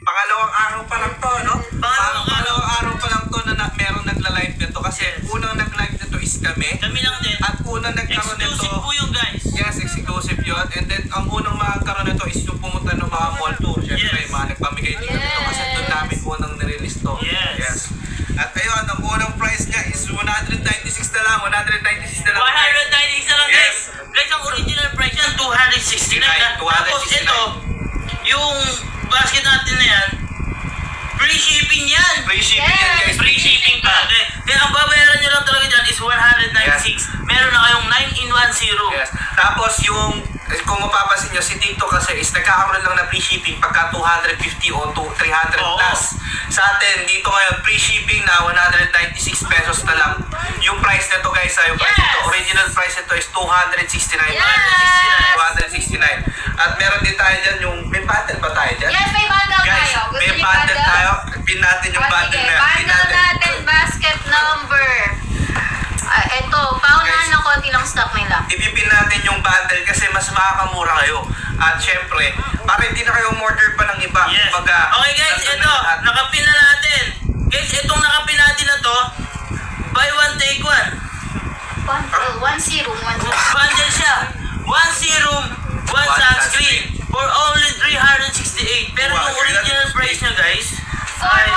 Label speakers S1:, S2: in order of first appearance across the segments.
S1: pangalawang araw pa lang to, no?
S2: Pangalawang
S1: araw pa lang to na merong nagla-live nito kasi unang nag-live nito is kami.
S2: Kami lang din.
S1: At unang nagkaroon nito.
S2: Exclusive po yung guys.
S1: Yes, exclusive yun. And then, ang unang makakaroon nito is yung pumunta ng mga mall tour. Siyempre,
S2: Yes.
S1: mga nagpamigay dito dito kasi doon namin unang nirelease to.
S2: Yes.
S1: At ayun, ang unang price niya is 196 na lang. 196 na lang.
S2: 196 na lang guys.
S1: Yes.
S2: Guys, ang original price yan, 269 na. Tapos
S1: 269.
S2: ito, yung basket natin na yan, free shipping yan.
S1: Free shipping yan, guys.
S2: Free shipping pa. Kaya ang babayaran nyo lang talaga dyan is 196. Meron na kayong 9-in-1 zero.
S1: Yes. Tapos yung, kung mapapansin nyo, si TikTok kasi is nagkakaroon lang ng free shipping pagka 250 o 300
S2: Oo.
S1: plus. Sa atin, dito ngayon, free shipping na 196 pesos na lang. Yung price nito guys, yung price
S3: Yes.
S1: nito, original price nito is 269.
S3: Yes.
S1: 269. At meron din tayo dyan yung, may bundle ba tayo dyan?
S3: Yes, may bundle
S1: Guys,
S3: tayo. Gusto
S1: may
S3: niyo
S1: bundle tayo. Pin natin yung
S3: Ah,
S1: bundle
S3: sige,
S1: na yan. Pin
S3: bundle natin, basket number. Ito, paunahan
S1: Guys.
S3: ng konti lang stock nila.
S1: Ipipin natin yung bundle kasi mas makakamura kayo. At syempre, para hindi na kayo order pa ng iba.
S2: Yes.
S1: Kumbaga,
S2: Okay guys,
S1: nandun
S2: ito,
S1: na lahat.
S2: nakapin na natin. Guys, itong nakapin natin na to, buy one, take one.
S3: One serum, one serum.
S2: Bundle siya. One serum, one
S1: One
S2: sunscreen. For only 368. Pero
S1: Wow,
S2: yung original price niya guys, ay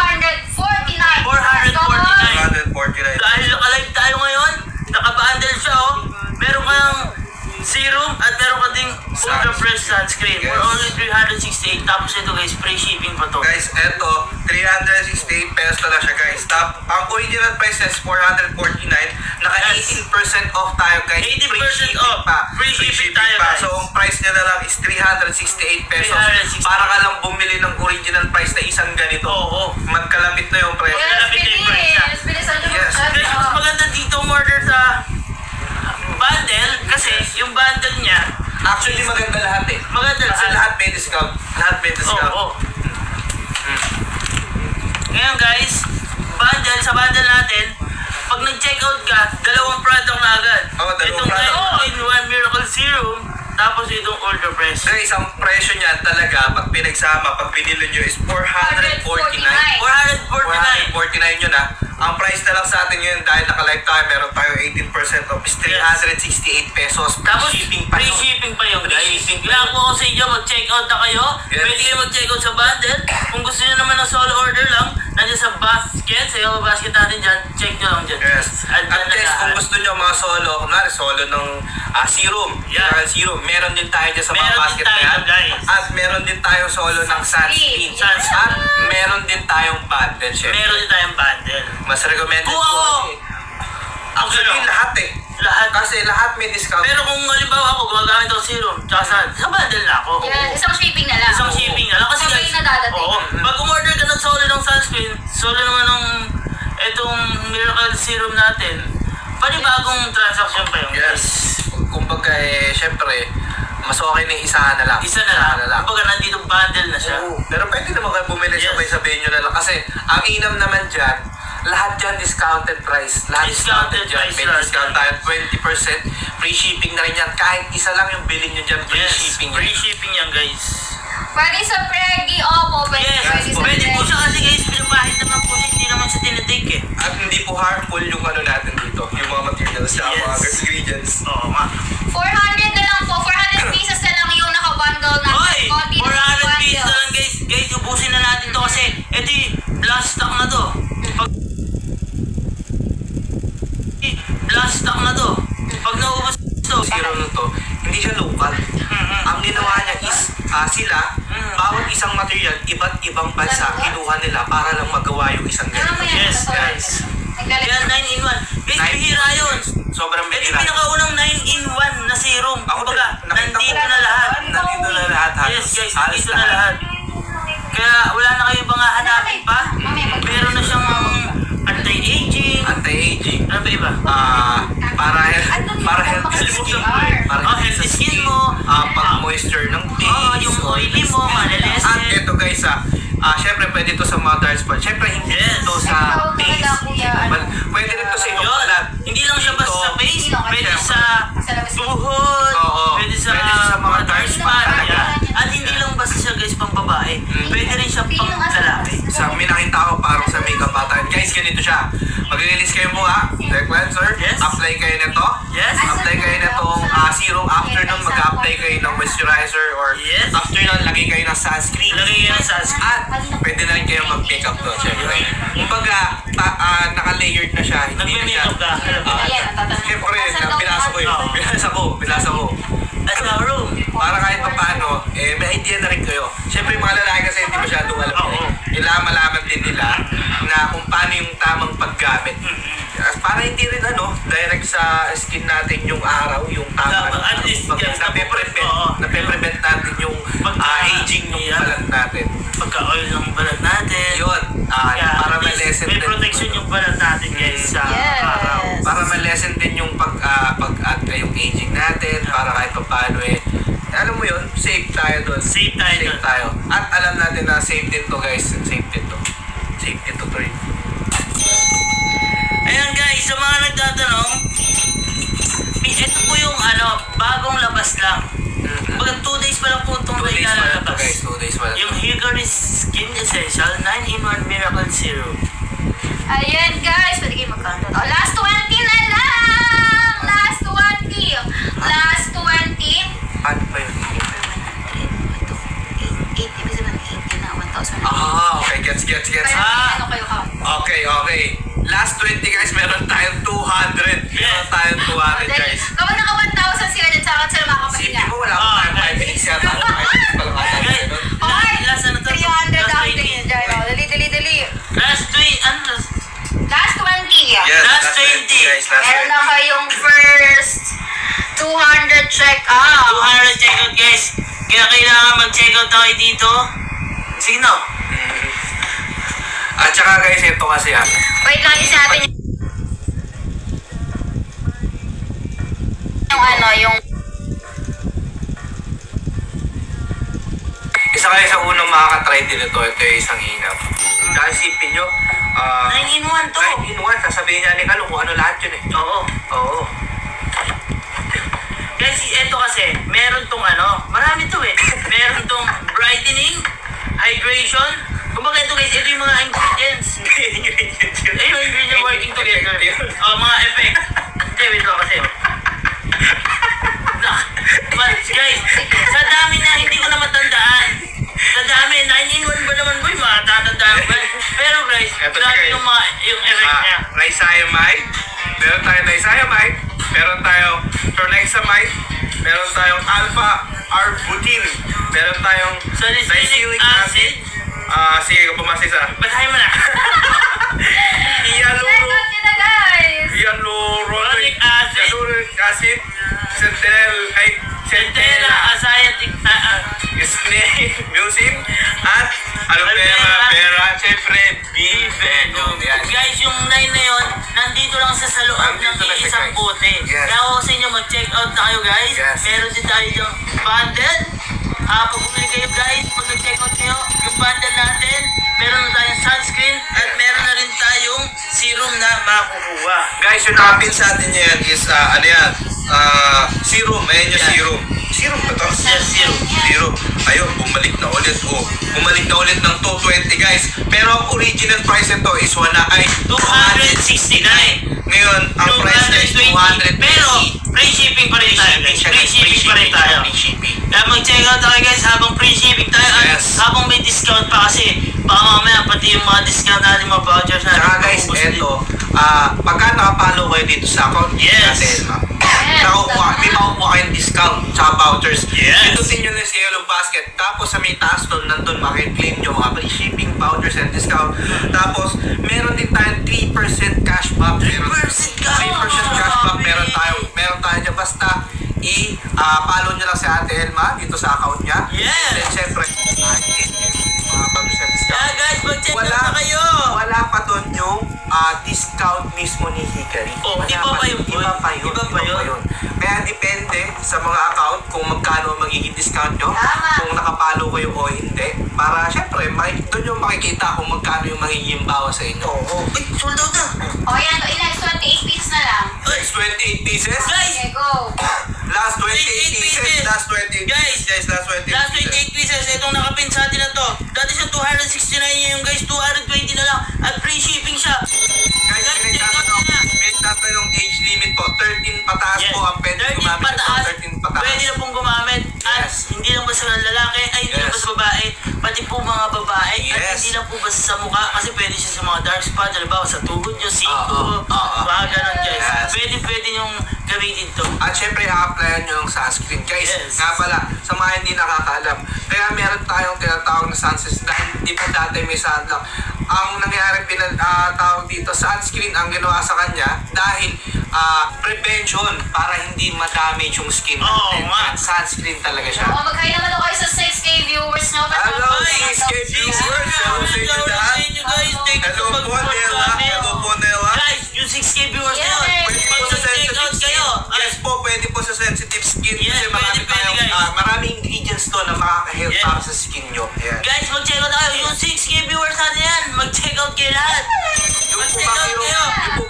S3: 449.
S2: 449.
S1: 149.
S2: dahil naka-live tayo ngayon, naka-bundle siya oh. Meron kang serum at meron ka ding ultra fresh sunscreen. For
S1: Yes.
S2: only 368. Tapos ito guys, free shipping pa to.
S1: Guys, eto, 368 pesos na lang siya guys. Ang original price is 449. Naka
S2: Yes.
S1: 18% off tayo guys.
S2: 18% off. Free shipping tayo,
S1: pa.
S2: guys.
S1: So, ang price niya na lang is 368 pesos.
S2: 368.
S1: Para ka lang bumili ng original price na isang ganito.
S2: Oo.
S1: Magkalapit na yung price.
S3: Yes,
S2: Bilis, bilis.
S3: Bilisan nyo.
S1: Yes.
S2: Guys, mas maganda dito order sa bundle kasi yung bundle niya
S1: Actually, maganda lahat eh.
S2: maganda
S1: Kasi lahat may discount. Lahat may discount.
S2: Oo. Ngayon guys, sa bundle natin, pag nag-check out ka, dalawang product na agad.
S1: Oo, dalawang
S2: Itong
S1: product.
S2: 9-in-1 Miracle Serum, tapos itong Ultra Fresh.
S1: Guys, ang presyo niya talaga, pag pinagsama, pag binili nyo is 449.
S2: 449.
S1: 449 yun ah. Ang price na lang sa atin ngayon dahil naka-live tayo, meron tayo 18% off is 368 pesos.
S2: Tapos
S1: Shipping pa
S2: free
S1: yun.
S2: shipping pa yun
S1: Free
S2: guys.
S1: shipping pa
S2: Kailangan
S1: yun.
S2: ko sa inyo, mag-check out na kayo.
S1: Yes.
S2: Pwede kayo mag-check out sa bundle. Kung gusto nyo naman ng solo order lang, nandiyan sa basket, sa yung basket natin dyan, check nyo lang dyan.
S1: Yes.
S2: At
S1: At guys, kung gusto nyo mga solo, kunwari solo ng serum,
S2: Yeah.
S1: mineral serum, meron din tayo dyan sa mga
S2: Meron din
S1: basket na
S2: tayo,
S1: yan.
S2: guys.
S1: At meron din tayo solo ng sunscreen.
S2: Sunscreen.
S1: At meron din tayong bundle, syempre.
S2: Meron din tayong bundle.
S1: Mas recommended
S2: Kung
S1: ko
S2: ako,
S1: kasi. Actually,
S2: Ano?
S1: lahat eh.
S2: Lahat.
S1: Kasi lahat may discount.
S2: Pero kung halimbawa ako gumagamit ako serum, tsaka sa bundle na ako.
S3: Yes, isang shipping na lang.
S2: Isang shipping na lang. Kasi
S3: Sabay
S2: guys,
S3: na dadating.
S2: oo, pag umorder ka ng solo ng sunscreen, solo naman ng itong Miracle Serum natin, panibagong transaction pa yun.
S1: Yes. Kumbaga syempre, mas okay na yung isahan na lang.
S2: Isa na lang. Kumbaga nandito bundle na siya.
S1: Oo. Pero pwede naman kayo bumili
S2: Yes.
S1: sabay-sabay nyo na lang. Kasi ang inam naman dyan, lahat dyan discounted price. Lahat
S2: Discounted
S1: dyan.
S2: price
S1: May
S2: lahat
S1: discount
S2: yan.
S1: tayo. 20%. Free shipping na rin yan. Kahit isa lang yung bilhin nyo dyan, free
S2: Yes,
S1: shipping
S2: free
S1: yan.
S2: shipping yan guys.
S3: Pwede sa Preggy, opo. Pwede,
S2: Yes,
S3: pwede sa
S2: pwede po
S3: Preggy.
S2: siya kasi guys, pinabahid naman po siya, hindi naman siya tinitake eh.
S1: At hindi po harmful yung ano natin dito. Yung mga materials sa
S2: Yes.
S1: mga ingredients.
S2: Oo nga.
S3: 400 na lang po. 400 pieces na lang yung naka-bundle natin.
S2: Hoy!
S3: Konti na
S2: 400 pieces na
S3: bundle.
S2: lang guys. Guys, ubusin na natin to kasi ito yung last stock na to. Last stock na to. Pag naubos to,
S1: Zero na to. Hindi siya local. Ang ginawa niya is sila, bawat isang material, iba't ibang bansa kinuha nila para lang magawa yung isang
S3: Alam mo
S1: ganito.
S3: yan,
S2: Yes,
S3: totoo.
S2: guys.
S3: Naglalag-
S2: Kaya 9-in-1. Guys, bihira yun.
S1: Sobrang
S2: Ito yung
S1: bihira.
S2: pinakaunang 9-in-1 na serum.
S1: Ako
S2: Kumbaga,
S1: nakita ko.
S2: nandito na lahat.
S1: Nandito na lahat. halos.
S2: Yes guys,
S1: Halos
S2: nandito na lahat. Kaya wala na kayo bang hahanapin pa. Meron na siyang anti-aging.
S1: Anti-aging.
S2: Ano ba iba?
S1: Para healthy skin.
S2: Oh, healthy skin mo.
S1: Pag-moisture ng face.
S2: Oo, yung oily mo, malelesen.
S1: At ito guys, syempre pwede ito sa mga dark spot. Syempre hindi
S2: Yes.
S1: ito sa
S3: Ito,
S1: face.
S3: talaga, kuya.
S1: Pwede rin ito sa ibang
S2: Yun.
S1: balat.
S2: Hindi lang siya basta sa face. Pwede sa tuhod.
S1: Oo.
S2: Pwede sa
S1: Pwede sa mga dark spot.
S2: Yeah. At hindi lang basta siya guys pang babae. Pwede rin siya pang
S1: siya. Mag-release kayo mo like sir.
S2: Yes.
S1: Apply kayo nito.
S2: Yes.
S1: Apply kayo nitong serum. After nun, mag-apply kayo ng moisturizer or
S2: Yes.
S1: after nun, lagay kayo ng sunscreen.
S2: Lagay yan sa sunscreen.
S1: At pwede na rin kayo mag-makeup doon, syempre. Kumbaga, naka-layered na siya. Hindi na siya.
S2: Nagme-makeup ka.
S3: Ayan, ang tatanong.
S1: Siyempre, binasa ko yun. Binasa ko.
S2: At sa room.
S1: Para kahit pa paano, may idea na rin kayo. Siyempre, yung mga lalaki kasi hindi masyadong alam.
S2: Oo.
S1: Malaman din nila na kung paano yung tamang paggamit. Para hindi rin direct sa skin natin yung araw, yung tama.
S2: At least, yes, oo.
S1: Nape-prevent natin yung aging ng
S2: Yeah.
S1: balat natin.
S2: Pagka-oil ng balat natin.
S1: Yun,
S2: Kaya,
S1: para
S2: at least,
S1: ma-lessen
S2: may
S1: din.
S2: protection yung balat natin guys sa
S3: Yes.
S2: araw.
S1: Para ma-lessen din yung yung aging natin, para kahit pa paano alam mo yun, safe tayo doon.
S2: Safe tayo dun.
S1: At alam natin na safe din to guys. Safe din to. Rin.
S2: Ayan guys, sa mga nagtatanong, ito po yung bagong labas lang. Baga 2 days pa lang po itong
S1: 2 days pa lang to
S2: lalabas.
S1: guys. 2 days pa lang.
S2: Yung Hickory Skin Essential 9-in-1 Miracle Serum.
S3: Ayan guys, pwede kayo mag-count. Last 20 na lang! Last 20! Last 20!
S1: Ano pa yun?
S3: 8, ibig sabihin 80 na, 1,000.
S1: Okay. Gets.
S3: Ano kayo count?
S1: Okay. Last 20 guys, meron tayong 200. Meron tayong 200 guys.
S3: Kapag naka 1,000 sila dyan sa akin sila
S1: Sipin
S3: makakapahinga.
S1: mo, wala akong time 5 minutes yata. 5 minutes pa lang ata.
S2: Guys,
S3: Okay,
S2: last ano to?
S3: 300
S2: Last
S3: ang
S2: 20.
S3: tingin dyan. Dali.
S2: Last 20. Ano?
S3: Last 20.
S1: Yes,
S2: Last
S1: last 20 guys. Last
S3: Meron
S1: 20.
S3: na kayong first 200 check out.
S2: 200 checkout guys. Kaya kailangan mag-checkout tayo dito. Sige no.
S1: At saka guys, ito kasi
S3: Wait lang, isabi niyo. Yung
S1: isa kayo sa unang makakatry din ito. Ito yung isang inap. Dahil isipin nyo,
S2: 9-in-1 to.
S1: 9-in-1, sasabihin niya ni Kalo kung ano lahat yun eh. Oo.
S2: Guys, ito kasi, meron tong marami to eh. Meron tong brightening, hydration. Kumbaga ito guys, ito yung mga ingredients. Ito yung ingredient working together. Mga effect. Hindi, wait lang kasi. But guys, sa dami na hindi ko na matandaan. Sa dami, 9-in-1 ba naman boy, matatandaan ko. Pero guys,
S1: Eto
S2: grabe
S1: siya, guys.
S2: yung effect niya.
S1: Niacinamide. Meron tayong niacinamide. Meron tayong tornexamide. Meron tayong alpha-arbutin. Meron tayong
S2: Salicylic acid.
S1: Sige, pumasa isa.
S2: Basahin mo na.
S3: check out nyo na guys.
S2: Hyaluronic acid.
S1: Hyaluronic acid.
S2: Centella, asiatic,
S1: Snake Musim. At aloe vera. Siyempre, B-venom. Yan.
S2: Guys, yung 9 na yun, nandito lang sa loob ng
S1: Nandito na siya,
S2: isang
S1: guys.
S2: bote.
S1: Yes.
S2: Kaya ako sa inyo, mag-check out na kayo guys.
S1: Yes.
S2: Meron din tayo yung bundle. Pag bumili kayo guys, pag nag-check out kayo, yung bundle natin, meron na tayong sunscreen at meron na rin tayong serum na makukuha.
S1: Guys, yung nakapin sa atin yan is, serum. Ayan yung serum. Serum ba to?
S2: Yes, serum.
S1: Ayun, bumalik na ulit. Bumalik na ulit ng 220 guys. Pero ang original price nito is
S2: 269.
S1: Ngayon, ang price na is 220.
S2: Pero, free shipping pa rin tayo. Free shipping pa rin tayo.
S1: Free shipping.
S2: Kaya mag-check out tayo guys habang free shipping tayo at
S1: Yes.
S2: habang may discount pa kasi baka mamaya pati yung mga discount natin, mga vouchers natin.
S1: Tsaka guys,
S2: maubos din.
S1: eto, pagka nakapalo kayo dito sa account
S2: Yes.
S1: natin, may makukuha kayong discount tsaka vouchers.
S2: Yes.
S1: Pindutin nyo na sa yellow basket. Tapos sa may taas doon, nandun makikiclaim nyo mga free shipping, vouchers, and discount. Tapos, meron din tayong 3% cashback.
S2: 3%
S1: cashback. Meron tayo dyan. Basta, follow nyo lang si Ate Elma dito sa account niya.
S2: Yes.
S1: Then, syempre, mga vouchers and discount.
S2: Kaya guys, mag-check out na kayo.
S1: Wala pa doon yung discount mismo ni Hickory.
S2: Oh,
S1: Wala
S2: iba pa yun, boy.
S1: Iba pa yun. Kaya depende sa mga account kung magkano ang magiging discount nyo.
S3: Tama.
S1: Kung nakapalo kayo o hindi. Para syempre, doon yung makikita kung magkano yung magiging bawas sa inyo.
S2: Ay, sold out na.
S3: O yan, ilan? 28 pieces na lang.
S1: Guys, 28 pieces.
S2: Guys,
S3: Okay, go.
S1: Last 28
S2: 28
S1: pieces.
S2: pieces.
S1: Last 28
S2: Guys,
S1: pieces. Last 28
S2: last
S1: pieces.
S2: 28 pieces, itong nakapin sa atin na to. Dati siya 269 niya yung guys, 220 na lang. At free shipping siya. pati po mga babae, at
S1: Yes.
S2: hindi lang po basta sa mukha, kasi pwede siya sa mga dark spot, halimbawa sa tuhod nyo, siko, mga ganon guys.
S1: Yes.
S2: Pwede yung gamitin to.
S1: At syempre, ha-applyan nyo yung sunscreen. Guys,
S2: Yes.
S1: nga pala, sa mga hindi nakakaalam, kaya meron tayong tinatawag na sunscreen dahil hindi pa dati may sunblock. Ang nangyari, tawag dito, sunscreen ang ginawa sa kanya dahil prevention para hindi ma-damage yung skin
S2: Oo
S1: natin.
S2: nga.
S1: At sunscreen talaga siya.
S3: Oh, mag-hi naman ako kayo sa 6K viewers nyo.
S1: Hello,
S3: Ay,
S1: 6K viewers. Hello sa inyo lahat.
S2: Guys, thank you
S1: Hello
S2: so
S1: po,
S2: much for
S1: Nela.
S2: coming.
S1: Hello po, Nela.
S2: Guys, yung 6K viewers na yun,
S3: Yes.
S1: Pwede po sa
S2: mag-check
S1: sensitive
S2: out
S1: skin.
S2: kayo.
S1: Yes po, pwede po sa sensitive skin.
S2: Yes,
S1: Kasi marami
S2: pwede,
S1: tayong,
S2: guys.
S1: maraming ingredients to na makaka-help
S2: Yes.
S1: para sa skin nyo. Ayan.
S2: Guys, mag-check out tayo. Yung 6K viewers natin yan, mag-check out kayo lahat.
S1: Yung po
S2: Mag-check out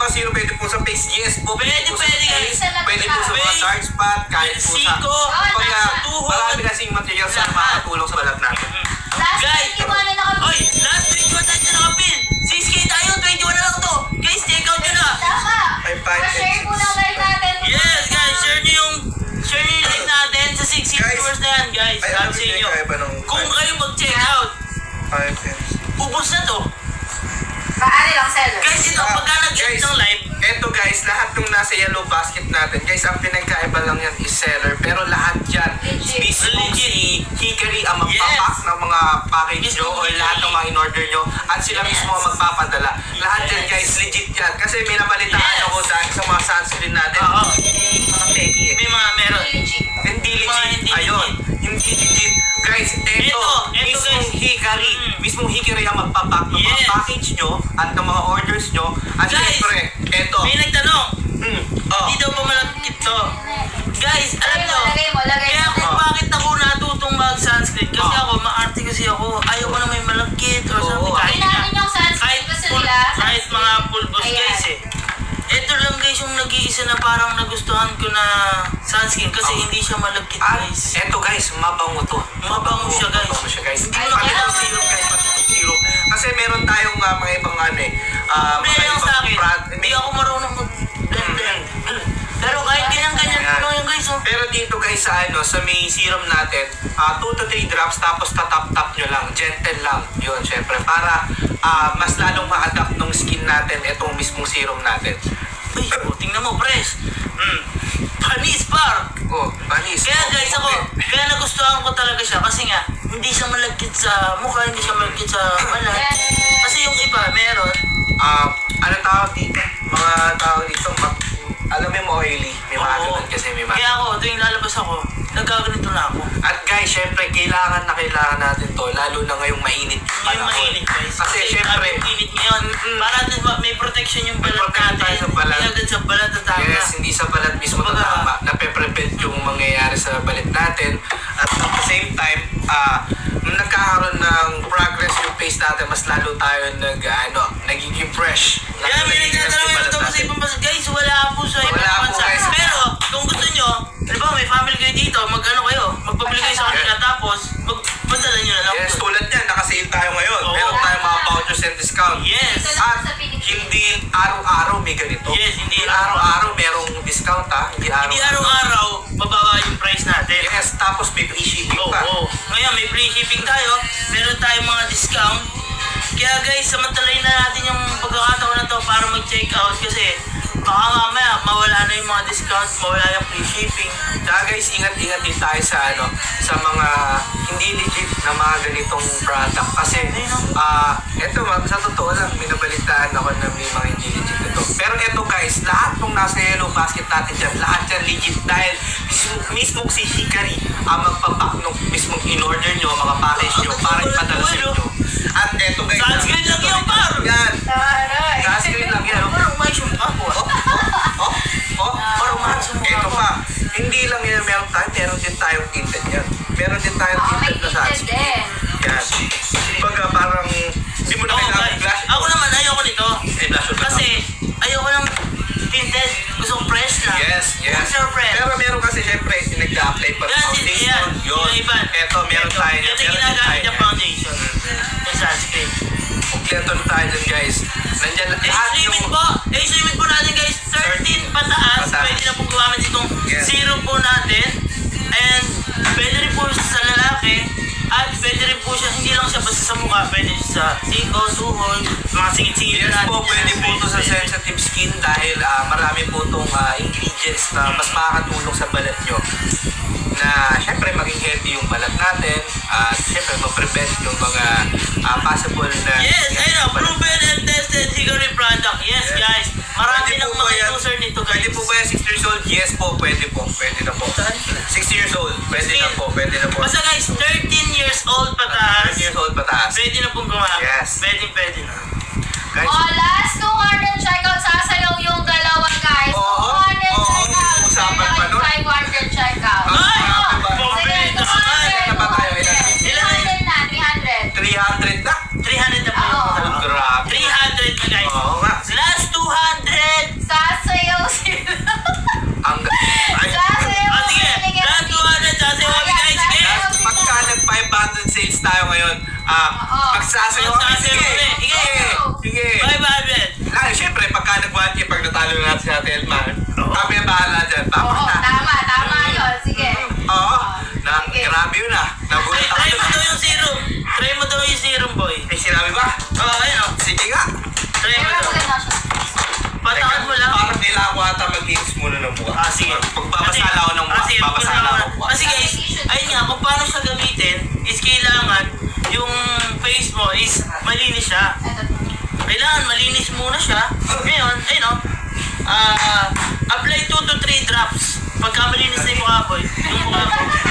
S1: kasi
S2: kayo.
S1: pwede po sa face. Yes po,
S2: Pwede,
S1: po sa
S2: pwede,
S1: face.
S3: guys.
S1: Pwede po sa mga
S2: Face.
S1: dark spot, kahit po sa...
S2: Siko,
S1: Kaya
S2: tuhod.
S1: marami kasing materials na
S2: Lahat.
S1: makakatulong sa balat natin.
S3: Last
S2: Guys,
S3: 21 na nakapin.
S2: Oy, last 21 tayo na nakapin. 6K tayo, 21 na lang to. Guys, check out nyo na.
S3: Tama.
S1: Ay, fine.
S3: Pa-share po ng live natin.
S2: Yes, guys, share nyo yung live natin sa 6K
S1: Guys.
S2: viewers na yan, guys.
S1: Ay,
S2: Sabi sa inyo.
S1: kaya ba ng
S2: Kung kayo mag-check out,
S1: 5 pence?
S2: ubos na to.
S3: Paano lang, seller?
S2: Guys, ito, pagka nag-end
S1: Guys,
S2: ng live,
S1: eto guys, lahat ng nasa yellow basket natin, guys, ang pinagkaiba lang yan is seller, pero lahat yan,
S3: Legit.
S1: mismo
S2: Legit.
S1: si Hickory ang magpapak
S2: Yes.
S1: ng mga package
S2: Mismo
S1: nyo o
S2: Hickory.
S1: lahat ng mga in-order nyo at sila
S2: Yes.
S1: mismo ang magpapadala. Lahat yan
S2: Yes.
S1: guys, legit yan. Kasi may napalitaan
S2: Yes.
S1: ako dahil sa mga sunscreen natin.
S2: Oo.
S1: Mga peki eh.
S2: may mga meron.
S3: Legit.
S1: Hindi
S2: Mga
S1: legit.
S2: hindi
S1: Ayun.
S2: legit.
S1: Hindi legit. Guys, eto,
S2: Eto,
S1: mismong
S2: guys.
S1: Hickory.
S2: Mm.
S1: Mismong Hickory ang magpapak ng mga
S2: Yes.
S1: package nyo at ng mga orders nyo. At
S2: Guys,
S1: syempre, eto.
S2: May nagtanong,
S1: Oh.
S2: hindi daw ba malagkit to? Guys, alam nyo,
S3: Lagay mo.
S2: kaya kung
S1: mo.
S2: bakit ako natutong mag-sunscreen, kasi ako, maarte kasi ako, ayaw ko na may malagkit or
S1: Oo.
S2: something. Kahit
S3: Hindi namin yung sunscreen. Gusto nila.
S2: kahit mga pulbos
S3: Ayan.
S2: guys eh. Ito lang guys yung nag-iisa na parang nagustuhan ko na sunscreen kasi hindi siya malagkit
S1: At
S2: guys.
S1: eto guys, mabango to.
S2: Mabango siya, guys.
S1: Mabango siya guys.
S2: Hindi
S3: Ay,
S2: mo
S1: Pati
S3: kaya-
S1: ng syrup guys, pati ng syrup. Kasi meron tayong mga ibang ano eh.
S2: Problema lang sa akin,
S1: brand.
S2: hindi ako marunong mag-blend. Pero kahit ganyan-ganyan
S1: Ayan.
S2: ko lang yung guys oh.
S1: Pero dito guys sa may serum natin, 2 to 3 drops tapos tatap-tap nyo lang. Gentle lang. Yun, syempre. Para mas lalong ma-adapt ng skin natin itong mismong serum natin.
S2: Ay, oh, tingnan mo, pres. Panis, par.
S1: Oh, panis.
S2: Kaya guys ako,
S1: Okay.
S2: kaya nagustuhan ko talaga siya kasi nga, hindi siya malagkit sa mukha, hindi siya malagkit sa balat. Kasi yung iba, meron.
S1: Ano tawag dito? Mga tawag dito, alam mo yung oily. May mga
S2: Oo.
S1: ganun kasi may mga.
S2: Kaya ako, tuwing lalabas ako, nagkaganito na ako.
S1: At guys, syempre, kailangan natin to, lalo na ngayong mainit yung
S2: Yung
S1: panahon.
S2: mainit guys.
S1: Kasi syempre,
S2: yung init ngayon, para at least may protection yung balat
S1: protection tayo
S2: natin.
S1: sa balat.
S2: Hindi agad sa balat na tama.
S1: yes, hindi sa balat mismo
S2: Kumbaga,
S1: tatama, nape-prevent yung mangyayari sa balat natin. At at the same time, nagkakaroon ng progress yung face natin, mas lalo tayo nagiging fresh.
S2: Kaya may nagtatanong
S1: Yung
S2: yung
S1: balat
S2: ito sa
S1: natin.
S2: ibang bansa. Guys, wala po sa ibang
S1: Wala po,
S2: bansa.
S1: guys.
S2: Pero, kung gusto nyo, halimbawa may family kayo dito, magpabili kayo sa kanila, tapos magpadala nyo na lang.
S1: Yes,
S2: doon.
S1: tulad yan, naka-sale tayo ngayon.
S2: Oo.
S1: Meron tayong mga vouchers and discount.
S2: Yes.
S1: At hindi araw-araw may ganito.
S2: Yes, hindi
S1: araw-araw merong discount ha. Hindi
S2: Hindi araw-araw, mababa yung price natin.
S1: Yes, tapos may free shipping
S2: Oo,
S1: pa.
S2: oo. Ngayon, may free shipping tayo. Meron tayong mga discount. Kaya guys, samantalayin na natin yung pagkakataon na to para mag-check out kasi baka mamaya mawala na yung mga discount, mawala yung free shipping.
S1: Kaya guys, ingat-ingat din tayo sa mga hindi legit na mga ganitong product. Kasi, sa totoo lang, minabalitaan ako na may mga hindi legit ito. Pero eto guys, lahat ng nasa yellow basket natin dyan, lahat yan legit dahil mismong si Hickory ang magpapak ng mismong in-order nyo, mga package nyo, para ipadala sa inyo. At eto guys,
S2: Sunscreen lang yan, par!
S1: Yan,
S3: Taray.
S1: sunscreen lang yan.
S2: Parang umayos yung mukha ko.
S1: Parang umayos yung mukha ko. Ito pa, hindi lang yan meron din tayong tinted yan. Meron din tayong
S3: Oh, may
S1: tinted na
S3: tinted
S1: sunscreen.
S3: din.
S1: Yan. Kumbaga parang, hindi mo na
S2: Oo,
S1: kailangan
S2: guys.
S1: flash.
S2: Ako naman, ayoko nito.
S1: Eh, flash on
S2: Kasi, ayoko ng tinted. Gusto kong fresh na.
S1: Yes, yes.
S2: Gusto kong fresh.
S1: Pero meron kasi syempre, nag-apply pa ng
S2: Yan,
S1: foundation.
S2: yan.
S1: Yun.
S2: Yung iba.
S1: Eto, meron tayo.
S2: Ito yung
S1: Meron din
S2: ginagamit
S1: tayo
S2: niya
S1: yan.
S2: foundation. Yung sunscreen.
S1: Kompleto na tayo dun guys. Nandiyan
S2: Age
S1: lahat
S2: limit
S1: yung...
S2: po. Age limit po natin guys. 13 pataas.
S1: Pataas.
S2: Pwede na po gumamit itong
S1: Yes.
S2: zero po natin. And pwede rin po sa lalaki. At pwede rin po siya, hindi lang siya basta sa mukha, pwede siya sa siko, tuhod, mga singit-singit
S1: Yes po, pwede po ito sa sensitive skin dahil marami po itong ingredients na mas makakatulong sa balat nyo. Na syempre maging healthy yung balat natin at syempre ma-prevent yung mga possible na...
S2: Yes, ayun na, proven and tested Hickory product. Yes, guys. Marami
S1: Pwede
S2: lang
S1: po ba
S2: mga
S1: yan?
S2: user nito,
S1: Pwede
S2: guys.
S1: po ba yan 6 years old? Yes po, pwede po. Pwede na po. 6 years old, pwede na po. Pwede na po.
S2: Basta guys, 13 years old pataas.
S1: 10 years old pataas.
S2: Pwede na pong gumamit.
S1: Yes.
S2: Pwede na.
S1: Guys,
S3: Oh, last 200 checkout, sasayaw yung dalawa, guys.
S1: Oo,
S3: 200
S1: oo,
S3: checkout,
S1: usapan pa nun.
S3: 500 checkout.
S1: Ay,
S3: Oo.
S1: grabe ba?
S3: Sige,
S1: Ilan pa tayo?
S3: 300 na, 300.
S1: 300 na.
S2: 300 na po.
S3: Oo.
S1: Oh, grabe.
S2: 300 na, guys.
S1: Oo nga.
S2: Last 200.
S3: Sasayaw sila.
S1: Ang... Ay,
S3: Sasayaw
S2: Ah, sige.
S3: sila.
S2: Last 200. Sasayaw kami, guys. Sige.
S1: Last, pagka nag-500 sales tayo ngayon, magsasayaw kami.
S2: Magsasayaw
S1: Sige,
S2: kami.
S1: sige, sige.
S2: 500.
S1: Lalo, syempre, pagka nag-1K, pag natalo na natin si Ate Elman, kami ang bahala dyan.
S3: Oo, tama yun. Sige.
S1: Oo.
S3: Sige.
S1: Grabe yun ah. Nagulat ako.
S2: Try mo daw yung serum. Try mo daw yung serum, boy.
S1: Eh, sinabi ba?
S2: Oo, ayun o.
S1: Sige nga.
S2: Try mo
S3: Pero
S2: daw.
S3: maganda siya.
S2: Patakot mo lang.
S1: Parang kailangan ko ata mag-linis muna ng mukha.
S2: Ah, sige.
S1: Pagbabasala ako ng mukha.
S2: Sige,
S1: Babasala ako ng mukha.
S2: Kasi guys, ayun nga, kung paano siya gamitin, is kailangan yung face mo is malinis siya.
S3: Ito.
S2: Kailangan malinis muna siya. Ngayon, ayun o. Apply 2 to 3 drops. Pagka malinis na yung mukha mo,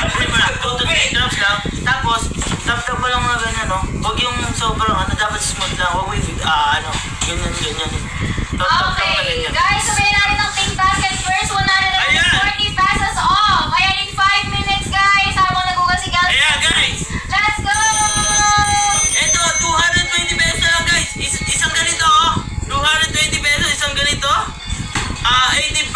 S2: apply mo na 2 to 3 drops lang. Tapos, tap-tap mo lang mga ganyan, no? Huwag yung sobrang, dapat smooth lang. Huwag with, ganyan. Tap-tap lang na
S3: Okay,
S2: ganyan.
S3: guys, sabihin natin ng pink basket first. 140 pesos off. Ayan, in 5 minutes, guys. Habang nagugas si Gal.
S2: Ayan, guys.
S3: Let's go!
S2: Ito, 220 pesos lang, guys. Isang ganito, oh. 220 pesos, isang ganito. 80%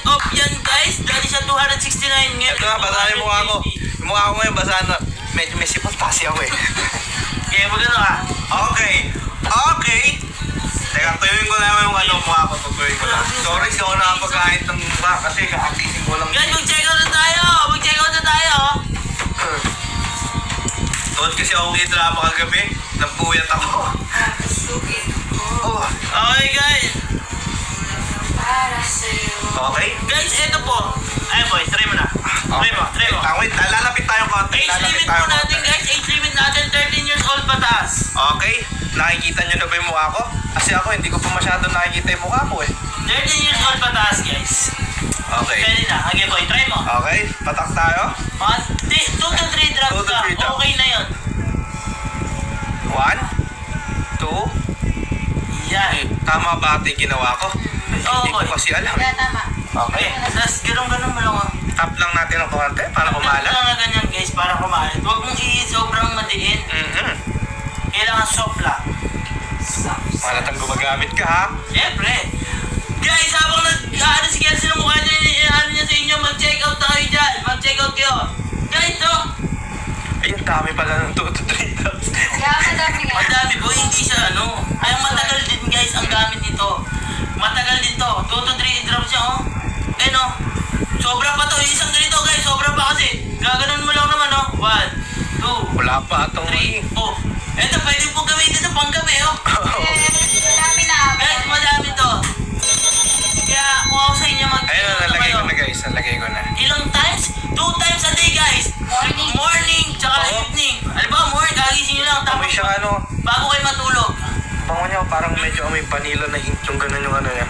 S2: off yan, guys. Dati siya 269 ngayon.
S1: Ito nga, basahan yung mukha ko. Yung mukha ko ngayon, basahan na. Medyo may sipot kasi ako eh.
S2: Kaya magano ka?
S1: Okay. Teka, tuyuin ko naman yung mukha ko. Tuyuin ko lang. Sorry, hindi ako nakapagkahit ng mukha kasi kakagising ko lang.
S2: Guys, mag-check out na tayo.
S1: Doon kasi ako drama kagabi. Napuyat ako. Oh,
S2: Okay, guys.
S1: okay.
S2: Guys, ito po. Ay, boy, try mo na. Try mo.
S1: Wait, lalapit tayo konti.
S2: Age limit po natin, guys. Age limit natin, 13 years old pataas.
S1: Okay, nakikita nyo na ba yung mukha ko? Kasi ako, hindi ko pa masyado nakikita yung mukha ko eh.
S2: 13 years old pataas, guys.
S1: Okay.
S2: Pwede na. Okay, boy, try mo.
S1: Okay, patak tayo.
S2: 2 to 3 drops
S1: 2 to
S2: ka.
S1: 3 drops.
S2: Okay na yun.
S1: 1, 2,
S2: Yan.
S1: tama ba ito yung ginawa ko?
S2: Oo,
S1: Hindi ko
S2: boy.
S1: kasi alam.
S3: Wala, tama.
S1: Okay,
S2: Tapos, ganun mo lang, oh.
S1: tap lang natin ng konti para kumala.
S2: Kailangan ganyan, guys, para kumalat. Huwag mong sobrang madiin. Kailangan soft lang.
S1: Malatang gumagamit ka ha.
S2: Siyempre. Guys, habang nag-ano si Kelsey ng mukha niya, ano niya sa inyo, mag-check out na kayo dyan. Mag-check out kayo. Guys, oh.
S1: Ayun, dami pala ng 2 to 3 drops.
S3: Kaya madami nga.
S2: Ang dami po, hindi siya ano. Ay, matagal din, guys, ang gamit nito. Matagal din to. 2 to 3 drops siya, oh. Eh, no. Sobra pa to. Isang ganito, guys. Sobra pa kasi. Gaganon mo lang naman, oh. 1, 2,
S1: Wala pa itong
S2: 3. Oh. Eto, pwede po gamitin ito pang gabi, oh.
S3: Madami na.
S2: Guys, madami to. Kaya kung ako sa inyo
S1: Ayun, nalagay ko na guys. Nalagay ko na.
S2: Ilang times? 2 times a day, guys. Morning, tsaka
S1: Oo.
S2: evening. Alam ba, morning, kagising nyo lang. Tapos,
S1: Amoy siya ano.
S2: bago kayo matulog.
S1: Bango niya, parang medyo amoy panila na hint yung ganun yung ano niya.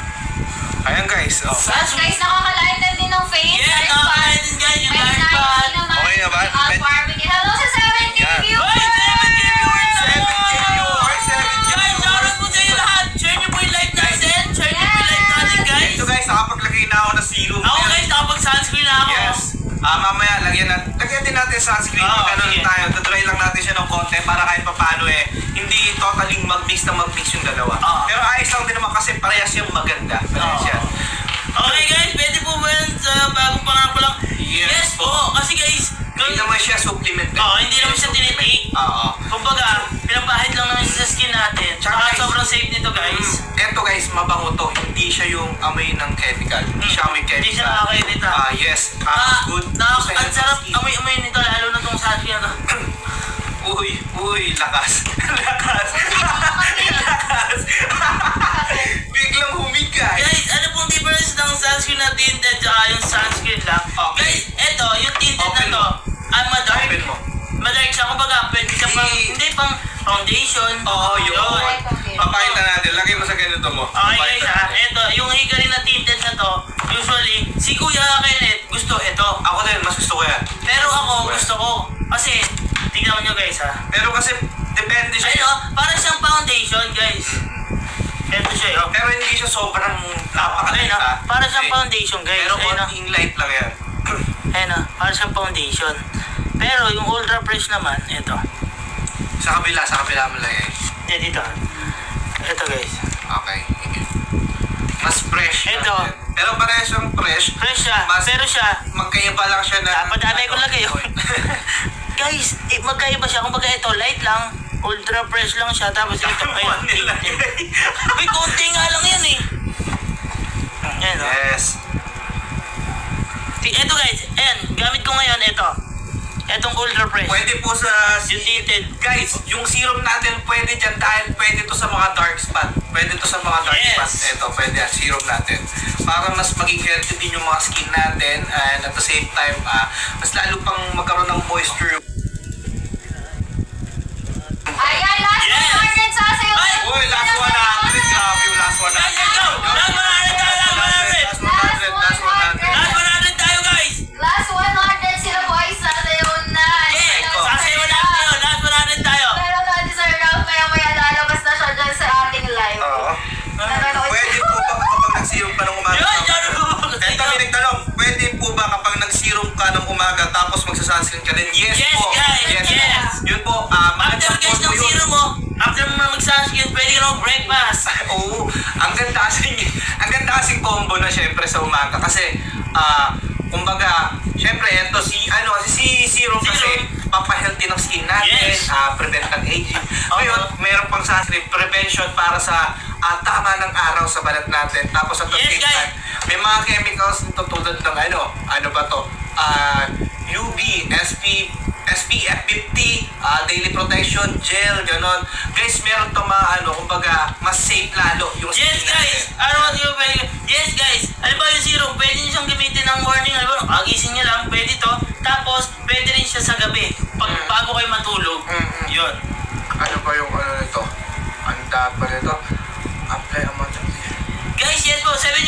S1: Ayan guys. Oh.
S3: Guys, nakakalighten din ng face.
S2: Yeah,
S3: Dark
S2: nakakalighten,
S3: spot.
S2: guys, yung
S3: May
S2: dark
S3: 90
S2: spot.
S3: naman.
S1: Okay na ba?
S3: Al Barbecue. Hello sa 7K
S1: Yan.
S3: viewers!
S2: Hoy, 7K viewers!
S1: 7K viewers! 7K
S2: Guys, shoutout po sa inyo lahat. Share nyo po yung live natin. Share nyo po yung live natin, guys.
S1: Ito guys, nakapaglagay na ako ng serum.
S2: Ako, guys, nakapag-sunscreen na ako.
S1: Yes. Mamaya, lagyan din natin sunscreen.
S2: Oo,
S1: Ganun
S2: sige.
S1: tayo. Dry lang natin siya ng konti para kahit paano hindi totally mag-mix yung dalawa.
S2: Oo.
S1: Pero ayos lang din naman kasi parehas yung maganda. Parehas
S2: Oo.
S1: yan.
S2: Okay, guys, pwede po ba yan sa bagong pangako lang?
S1: Yes
S2: po. Kasi, guys,
S1: Hindi naman siya supplement.
S2: Oo, hindi naman siya tinitake.
S1: Oo.
S2: Kumbaga, pinapahid lang naman siya sa skin natin.
S1: Tsaka,
S2: Tsaka
S1: guys,
S2: sobrang safe nito, guys.
S1: Eto guys, mabango to. Hindi siya yung amoy ng chemical. Hindi siya amoy chemical.
S2: Hindi siya nakakainita.
S1: Yes. Good.
S2: Ang sarap amoy-amoy nito, lalo na tong sunscreen na to.
S1: Uy, lakas. Lakas. Lakas. Biglang humigay.
S2: Guys, ano pong difference ng sunscreen na tinted tsaka yung sunscreen lang?
S1: Okay.
S2: Guys, eto, yung tinted
S1: Open
S2: na to, madark.
S1: Open mo.
S2: Madark siya, kumbaga, pwede siya pang, hindi pang foundation.
S1: Oo, yun. Papakita natin. Lagay mo sa ganito mo.
S2: Okay guys
S1: Papakita
S2: ha,
S1: natin.
S2: eto, yung hikarin na tinted na to, usually, si Kuya Kenneth gusto ito.
S1: Ako din, mas gusto ko yan.
S2: Pero ako, gusto ko. Kasi, tingnan nyo guys ha.
S1: Pero kasi, depende siya.
S2: Ayun o, parang siyang foundation guys. Eto siya yun.
S1: Pero hindi siya sobrang napakaliit
S2: Ayun o,
S1: ha.
S2: parang siyang
S1: Hindi.
S2: foundation guys.
S1: Pero
S2: Ayun o.
S1: konting light lang yan.
S2: Ayun o, parang siyang foundation. Pero yung ultra fresh naman, ito.
S1: Sa kabila mo lang eh.
S2: Yan dito. Ito guys.
S1: Okay. Mas fresh. lang
S2: Ito.
S1: yan. Pero parehas yung fresh.
S2: Fresh siya.
S1: Mas-
S2: Pero siya,
S1: Magkaiba lang siya na...
S2: dapat anay ko lagay yun. Guys, magkaiba siya. Kumbaga ito, light lang. Ultra fresh lang siya. Tapos ito, ayun. Uy, konti nga lang yan eh. Ayan o.
S1: Yes.
S2: Ito guys, ayan. Gamit ko ngayon ito. Itong ultra fresh.
S1: Pwede po sa...
S2: Yung tinted.
S1: Guys, yung serum natin pwede dyan dahil pwede to sa mga dark spot. Pwede to sa mga dark
S2: Yes.
S1: spots. Ito, pwede yan, serum natin. Para mas maging healthy din yung mga skin natin and at the same time, mas lalo pang magkaroon ng moisture.
S3: Ayan, last
S2: Yes.
S3: 100 sa sayo.
S2: Ay!
S1: Uy, last 100. Grabe yung last 100.
S2: Guys, let's go! Last 100 tayo, last 100!
S1: Last 100. Last 100.
S2: Last 100 tayo guys!
S3: Last 100 sila boys sa sayo na.
S2: Yes! Sasayo natin yun! Last 100 tayo!
S3: Pero natin sa round maya lalabas na siya dyan sa ating live.
S1: Oo.
S3: Nanonood
S1: Pwede po ba kapag nag-serum ka ng umaga?
S2: Yun! Diyan mo!
S1: Ito, may nagtanong, pwede po ba kapag nag-serum ka ng umaga tapos magsa-sunscreen ka din? Yes,
S2: Yes,
S1: po.
S2: guys, yes.
S1: Yun po,
S2: After
S1: magandang
S2: guys
S1: po
S2: ng
S1: yun.
S2: zero mo, after mo na mag-sunscreen, pwede ka na breakfast.
S1: Oo, ang ganda kasing combo na syempre sa umaga kasi kumbaga, syempre ito si serum kasi papahealthy ng skin natin,
S2: Yes.
S1: prevent ng aging. Ngayon, meron pang sunscreen prevention para sa tama ng araw sa balat natin. Tapos at the
S2: Yes,
S1: same
S2: guys.
S1: time, may mga chemicals nito tulad ng ano ba to? UV, SPF 50, daily protection gel, ganon. Guys, meron to mga kumbaga, mas safe lalo yung
S2: Yes
S1: skin
S2: guys!
S1: natin.
S2: Ano yung pwede? Yes guys! Alam ba yung serum? Pwede nyo siyang gamitin ng morning. Alam ba? Agising nyo lang. Pwede to. Tapos, pwede rin siya sa gabi. Bago kayo matulog. Yun.
S1: Ano pa yung nito? Ang dapat nito? Apply a month.
S2: Guys, yes po. 17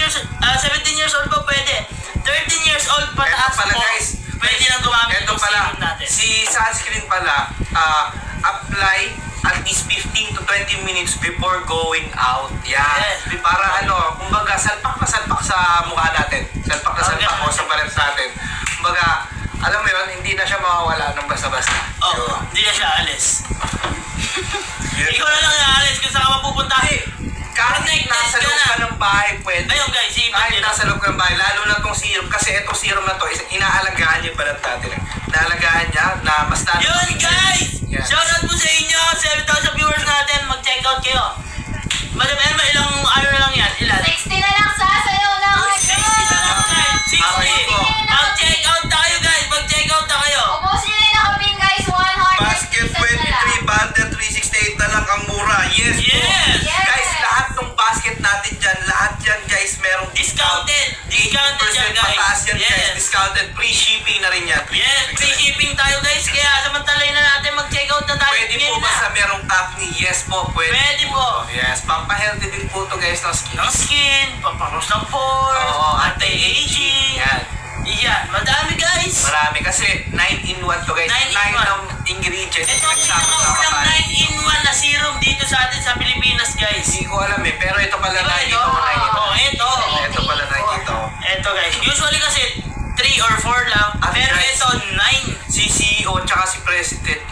S2: years old po pwede. 13 years old
S1: Ito
S2: pataas
S1: pala
S2: po.
S1: guys.
S2: Pwede na gumamit
S1: Ito
S2: ng
S1: pala.
S2: serum natin.
S1: Si sunscreen pala, apply at least 15 to 20 minutes before going out. Yan.
S2: Yes.
S1: Para kumbaga salpak na salpak sa mukha natin. Salpak na salpak
S2: Okay.
S1: o sa balat natin. Kumbaga, alam mo yun, hindi na siya mawawala ng basta-basta.
S2: Oh, hindi na siya alis.
S1: Yun.
S2: Ikaw na lang aalis kung saan ka mapupunta.
S1: Kahit
S2: Connected
S1: nasa
S2: ka
S1: loob
S2: na.
S1: ka ng bahay, pwede.
S2: Ayun guys,
S1: Kahit nasa loob ka ng bahay, lalo na itong serum. Kasi itong serum na to, inaalagaan niya yung balat natin. Inaalagaan niya na mas lalo.
S2: Yun guys!
S1: Yan.
S2: Shoutout po sa inyo! 7,000 viewers natin. Mag-check out kayo. Madam Elma, ilang na lang yan? Ilan?
S3: 60 na lang sa sayo na.
S2: 60 na lang guys! 60!
S1: Okay po.
S2: Mag-check out tayo guys! Mag-check out na kayo!
S3: Ubus nyo na yung nakapin guys. 100
S1: Basket
S3: pieces na lang.
S1: 23, bundle 368 na lang ang mura. Yes, po.
S2: Yes!
S3: Yes.
S1: Guys, lahat ng basket natin dyan, lahat dyan guys, merong
S2: Discounted! Discounted yan
S1: 80%
S2: guys!
S1: pataas yan guys.
S2: Yes!
S1: Discounted. Free shipping na rin yan.
S2: Yes! Free shipping tayo guys! Kaya samantalay na natin mag-check out na tayo.
S1: Pwede po
S2: Ngayon
S1: ba
S2: na.
S1: sa merong acne? Yes po, pwede.
S2: Pwede po.
S1: Yes, pampahealthy din po to guys ng skin.
S2: Ng skin, pampangos ng pores,
S1: Oo,
S2: anti-aging.
S1: Yan.
S2: Yan, madami guys!
S1: Marami kasi 9-in-1 to guys.
S2: 9-in-1.
S1: 9 ng ingredients.
S2: Ito ang pinakaunang 9-in-1 na serum dito sa atin sa Pilipinas guys.
S1: Hindi ko alam eh, pero ito pala
S2: Diba
S1: nakikita
S2: ito?
S1: ko nakikita ko.
S2: Oh, ito.
S1: Ito pala nakikita ko.
S2: Ito guys. Usually kasi 3 or 4 lang.
S1: Ah,
S2: Pero
S1: guys.
S2: ito 9.
S1: Si CEO tsaka si President,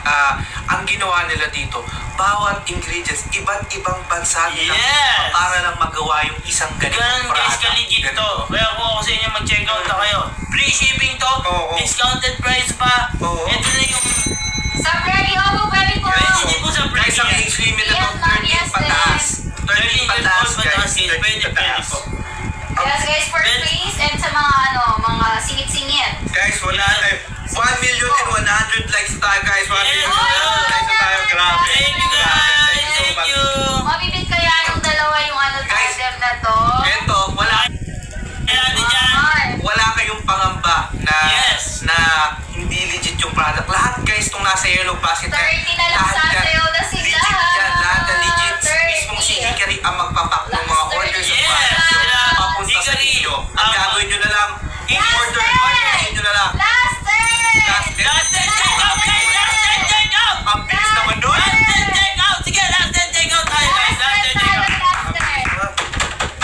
S1: ang ginawa nila dito, bawat ingredients, iba't ibang bansa nila
S2: Yes.
S1: para lang magawa yung isang ganitong
S2: Ganun guys,
S1: product.
S2: kaligid to.
S1: Ganito.
S2: Kaya kung ako sa inyo mag-check out na kayo. Free shipping to.
S1: Oo.
S2: Discounted price pa.
S1: Oo.
S2: Ito na yung
S3: Sa Pregi Opo, pwede po.
S2: Pwede din po sa
S1: Guys, ang
S2: Pregi.
S1: age limit
S3: Yes,
S1: ito,
S3: ma'am,
S1: 13
S3: yes,
S1: pataas. 13
S2: 13
S1: pataas
S2: pataas,
S1: guys.
S2: yes.
S1: 13
S2: Pwede
S1: pataas.
S2: po.
S3: Yes guys, for
S2: Pwede.
S3: face and sa mga mga singit-singit.
S1: Guys, wala
S2: Yan.
S1: tayo. 1,100,000 likes tayo guys. 1,100,000 likes na tayo. Grabe.
S2: Thank you guys! Thank you!
S3: Mabibit kaya nung dalawa yung ano
S1: Guys,
S3: item na to?
S1: Eto,
S2: Kaya natin dyan!
S1: wala kayong pangamba na
S2: Yes.
S1: na hindi legit yung product. Lahat guys itong nasa Yellow Basket
S3: 30 na lang
S1: lahat yan,
S3: sasayaw na sila.
S1: legit yan. Lahat na legit.
S3: 30.
S1: Mismong si Hikari ang magpapak ng mga
S3: Last
S1: orders of
S3: 30.
S1: products
S2: Yes.
S1: nyo papunta sa
S2: Hikari.
S1: inyo. Ang gagawin nyo na lang, in-order.
S3: Last
S1: Orderin nyo na lang.
S3: Last turn!
S1: Last day.
S2: Last 10 check out guys! Last 10 check out!
S1: Ang bilis naman nun.
S2: Last 10 check out! Sige, last 10 check out tayo guys! Last 10 check out!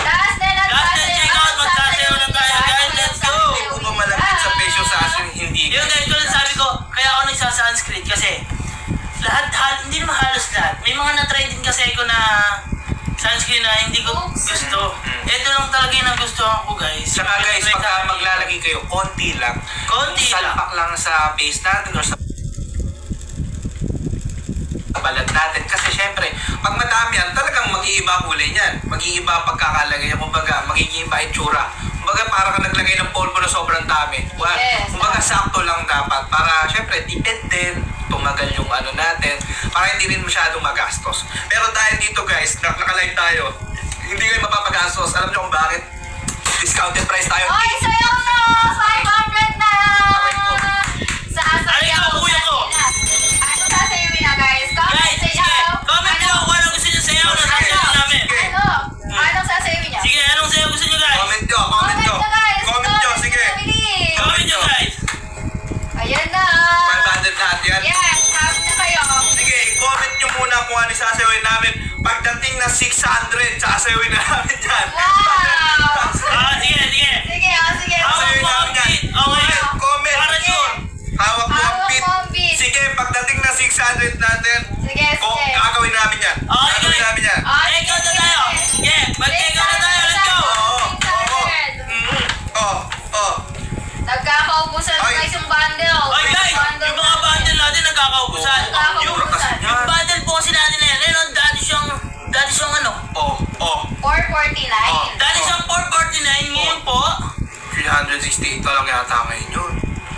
S3: Last turn at
S2: Last 10 check out! Magsasayaw na tayo guys! Let's go!
S1: Hindi ko ba malapit sa peso sa aso hindi.
S2: Yung guys, tulad sabi ko, kaya ako nagsasunscreen kasi hindi naman halos lahat. May mga na-try din kasi ako na sunscreen na hindi ko gusto. Ito lang talaga yung nagustuhan ko guys.
S1: Saka guys,
S2: Try
S1: pagka
S2: natin.
S1: maglalagay kayo, konti lang.
S2: Konti lang.
S1: Salpak lang sa face natin or sa balat natin. Kasi syempre, pag madami yan, talagang mag-iiba kulay niyan. Mag-iiba pagkakalagay niya. Kumbaga, magiging iba itsura. Kumbaga, para ka naglagay ng polvo na sobrang dami. Well,
S3: Yes.
S1: kumbaga, sakto lang dapat. Para, syempre, tipid din. Tumagal yung ano natin. Para hindi rin masyadong magastos. Pero dahil dito guys, nakalive tayo. Hindi kayo mapapagastos. Alam niyo kung bakit? Discounted price tayo.
S3: Oy, sayaw na! 500 na!
S2: Ay, ikaw, kuya ko.
S3: Ano sasayawin na guys? Comment
S2: Guys, sige.
S3: sayaw.
S2: Comment nyo kung anong gusto nyo sayaw na sasayaw namin.
S3: Ano? Anong sasayawin niya?
S2: Sige, anong sayaw gusto nyo guys?
S1: Comment nyo, comment nyo.
S3: na guys!
S1: Comment nyo, sige.
S3: Bilis.
S2: Comment nyo guys.
S3: Ayan na!
S1: 500 lahat yan.
S3: Yes, happy na kayo.
S1: Sige, comment nyo muna kung ano yung sasayawin namin. Pagdating na 600, sasayawin na namin yan.
S3: Wow!
S2: Sige, sige.
S3: Sige, sige.
S2: Hawak
S1: Sasayawin
S2: mo ang
S1: namin yan.
S2: beat. Okay.
S1: Comment.
S2: Para sure.
S1: Hawak mo ang
S3: Hawak
S1: pit.
S3: mo ang beat.
S1: Sige, pagdating na 600 natin,
S3: Sige, sige.
S1: gagawin namin yan.
S2: Okay,
S1: Gagawin
S2: guys.
S1: namin yan.
S2: Take out na tayo. Yeah, mag-take out na tayo. Let's go.
S1: Oh.
S3: Nagkakaubusan
S1: Ay.
S3: guys yung bundle.
S2: Ay guys, yung mga bundle natin nagkakaubusan.
S3: Nagkakaubusan.
S2: Yung bundle po kasi natin na yan, ayun, dati siyang ano,
S1: Oh.
S3: 449.
S2: dati siyang 449, ngayon po,
S1: 368 lang yata ngayon yun.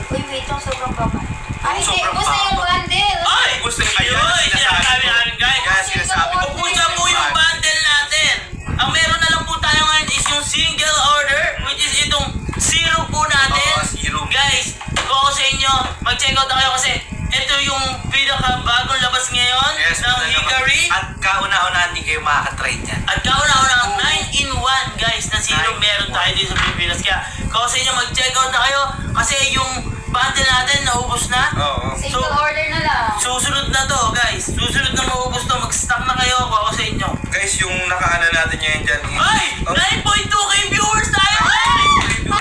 S3: Uy, wait lang, sobrang baba. Ay, hindi.
S1: Sobrang
S3: Gusto yung
S1: baba.
S3: bundle.
S2: ay,
S1: Gusto yung
S2: ayun, sinasabi namin guys.
S1: Kaya sinasabi ko.
S2: Pupunta po yung bundle natin. Ang meron na lang po tayo ngayon is yung single order, which is itong zero po natin.
S1: Oo, zero.
S2: Guys, kung ako sa inyo, mag-check out na kayo kasi ito yung pinaka-bagong labas ngayon ng Hikari.
S1: At kauna-unahan hindi kayo makakatry niyan.
S2: At kauna-una ang 9-in-1 guys na zero meron tayo dito sa Pilipinas. Kaya kung ako sa inyo, mag-check out na kayo kasi yung bundle natin naubos na.
S1: Oo.
S3: Single order na lang.
S2: Susunod na to guys. Susunod na maubos to. Mag-stock na kayo kung ako sa inyo.
S1: Guys, yung nakaana natin ngayon dyan.
S2: Ay! 9.2k viewers tayo guys! Wow!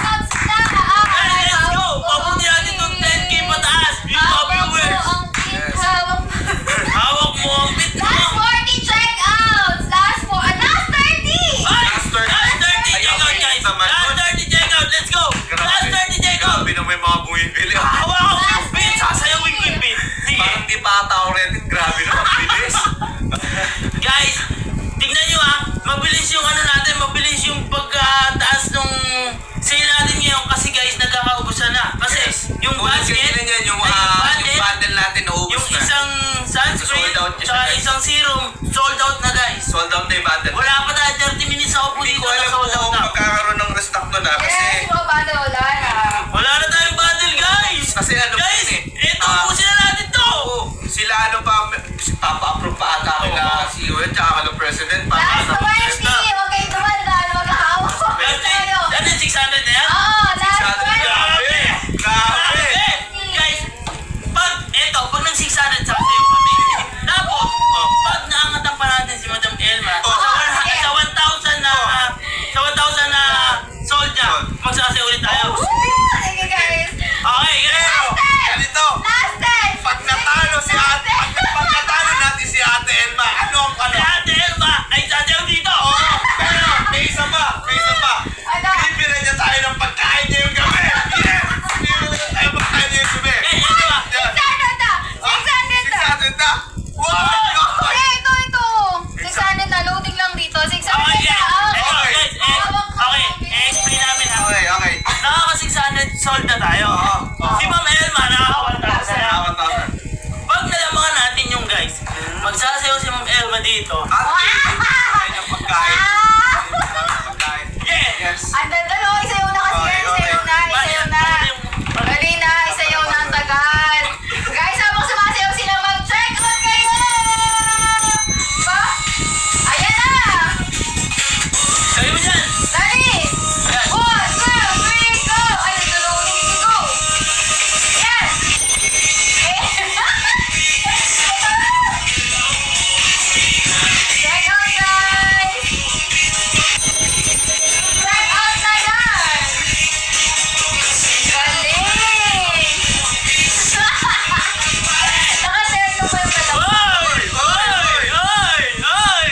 S2: Guys, let's go! Papunti natin itong 10k pataas. Yung mga viewers. Hawak mo ang bit mo.
S3: Last 40 checkouts! Last 30!
S2: Ay!
S1: Last 30.
S2: Last 30 check out guys!
S1: Naman.
S2: Last 30 check out! Let's go! Last 30 check out!
S1: Grabe na may mga bumibili.
S2: Hawak ako yung bit! Sasayawin ko yung bit! Sige!
S1: Parang di pa ata oriented. Grabe na mabilis.
S2: Guys, tingnan nyo mabilis yung ano natin, mabilis yung pagtaas nung sale natin ngayon kasi guys, nagkakaubusan na. Kasi yung
S1: Kung
S2: basket,
S1: ganyan yan, yung bundle natin naubos
S2: yung
S1: na.
S2: isang sunscreen,
S1: Sold out siya,
S2: tsaka
S1: guys.
S2: isang serum, sold out na guys.
S1: Sold out na yung bundle.
S2: Wala pa tayo 30 minutes ako po
S1: Hindi
S2: dito
S1: ko
S2: na
S1: alam
S2: sold out
S1: kung
S2: na.
S1: magkakaroon ng restock nun kasi
S3: Yes, yung bundle wala na.
S2: Wala na tayong bundle guys!
S1: Kasi ano
S2: Guys,
S1: yun
S2: eto ubusin na natin to!
S1: Oo, sila papa-approve pa ata kila CEO at saka kala president.
S3: Last 20! Huwag kayong tumanda na maghahawak. Tayo.
S2: Ano yung 600 na yan?
S3: Oo, last
S1: Grabe!
S3: 20!
S1: Grabe!
S2: Guys, pag nang 600 sa sayo kami. Tapos, pag naangatan pa natin si Madam Elma, sa 1,000 na sold niya, magsasayo ulit tayo.
S3: Sige guys.
S2: Okay, guys.
S1: Ganito!
S3: Last 10!
S1: Pag natalo si ate, pag natalo natin si Ate Elma, ano ang
S2: Si Ate Elma ay sasayaw dito.
S1: Pero, may isa pa!
S3: Ano?
S1: Bibili niya tayo ng pagkain niya yung gabi! Yes! Bibili niya tayo ng pagkain niya yung gabi!
S2: Guys, ito ba?
S3: 600 na! 600 na!
S1: 600 na! Wow!
S3: Eh, ito. 600 na. Loading lang dito. 600
S2: Okay,
S3: na.
S2: guys. Ito,
S3: Okay.
S2: guys. Okay, explain namin ha.
S1: Okay.
S2: sold na tayo. Si Ma'am Elma, nakaka-1,000 na.
S1: 1,000.
S2: Pag nalamangan natin yung guys, magsasayaw si Ma'am Elma dito.
S1: Ay, ng pagkain. Pagkain.
S2: Yeah!
S1: Yes.
S3: Ang dalo, isayaw na kasi yan. Isayaw na, isayaw na. Dali na, isayaw na ang tagal. Guys, habang sumasayaw sila, mag-check out kayo! Diba? Ayan na!
S2: Sabi mo dyan!
S3: Dali! 1, 2, 3, go! Ay, nagtulungan hindi go! Ayan! Check out, guys! Check out na yan! Galing! Naka-turn naman pala.
S2: Oy! Oy! Oy! Oy!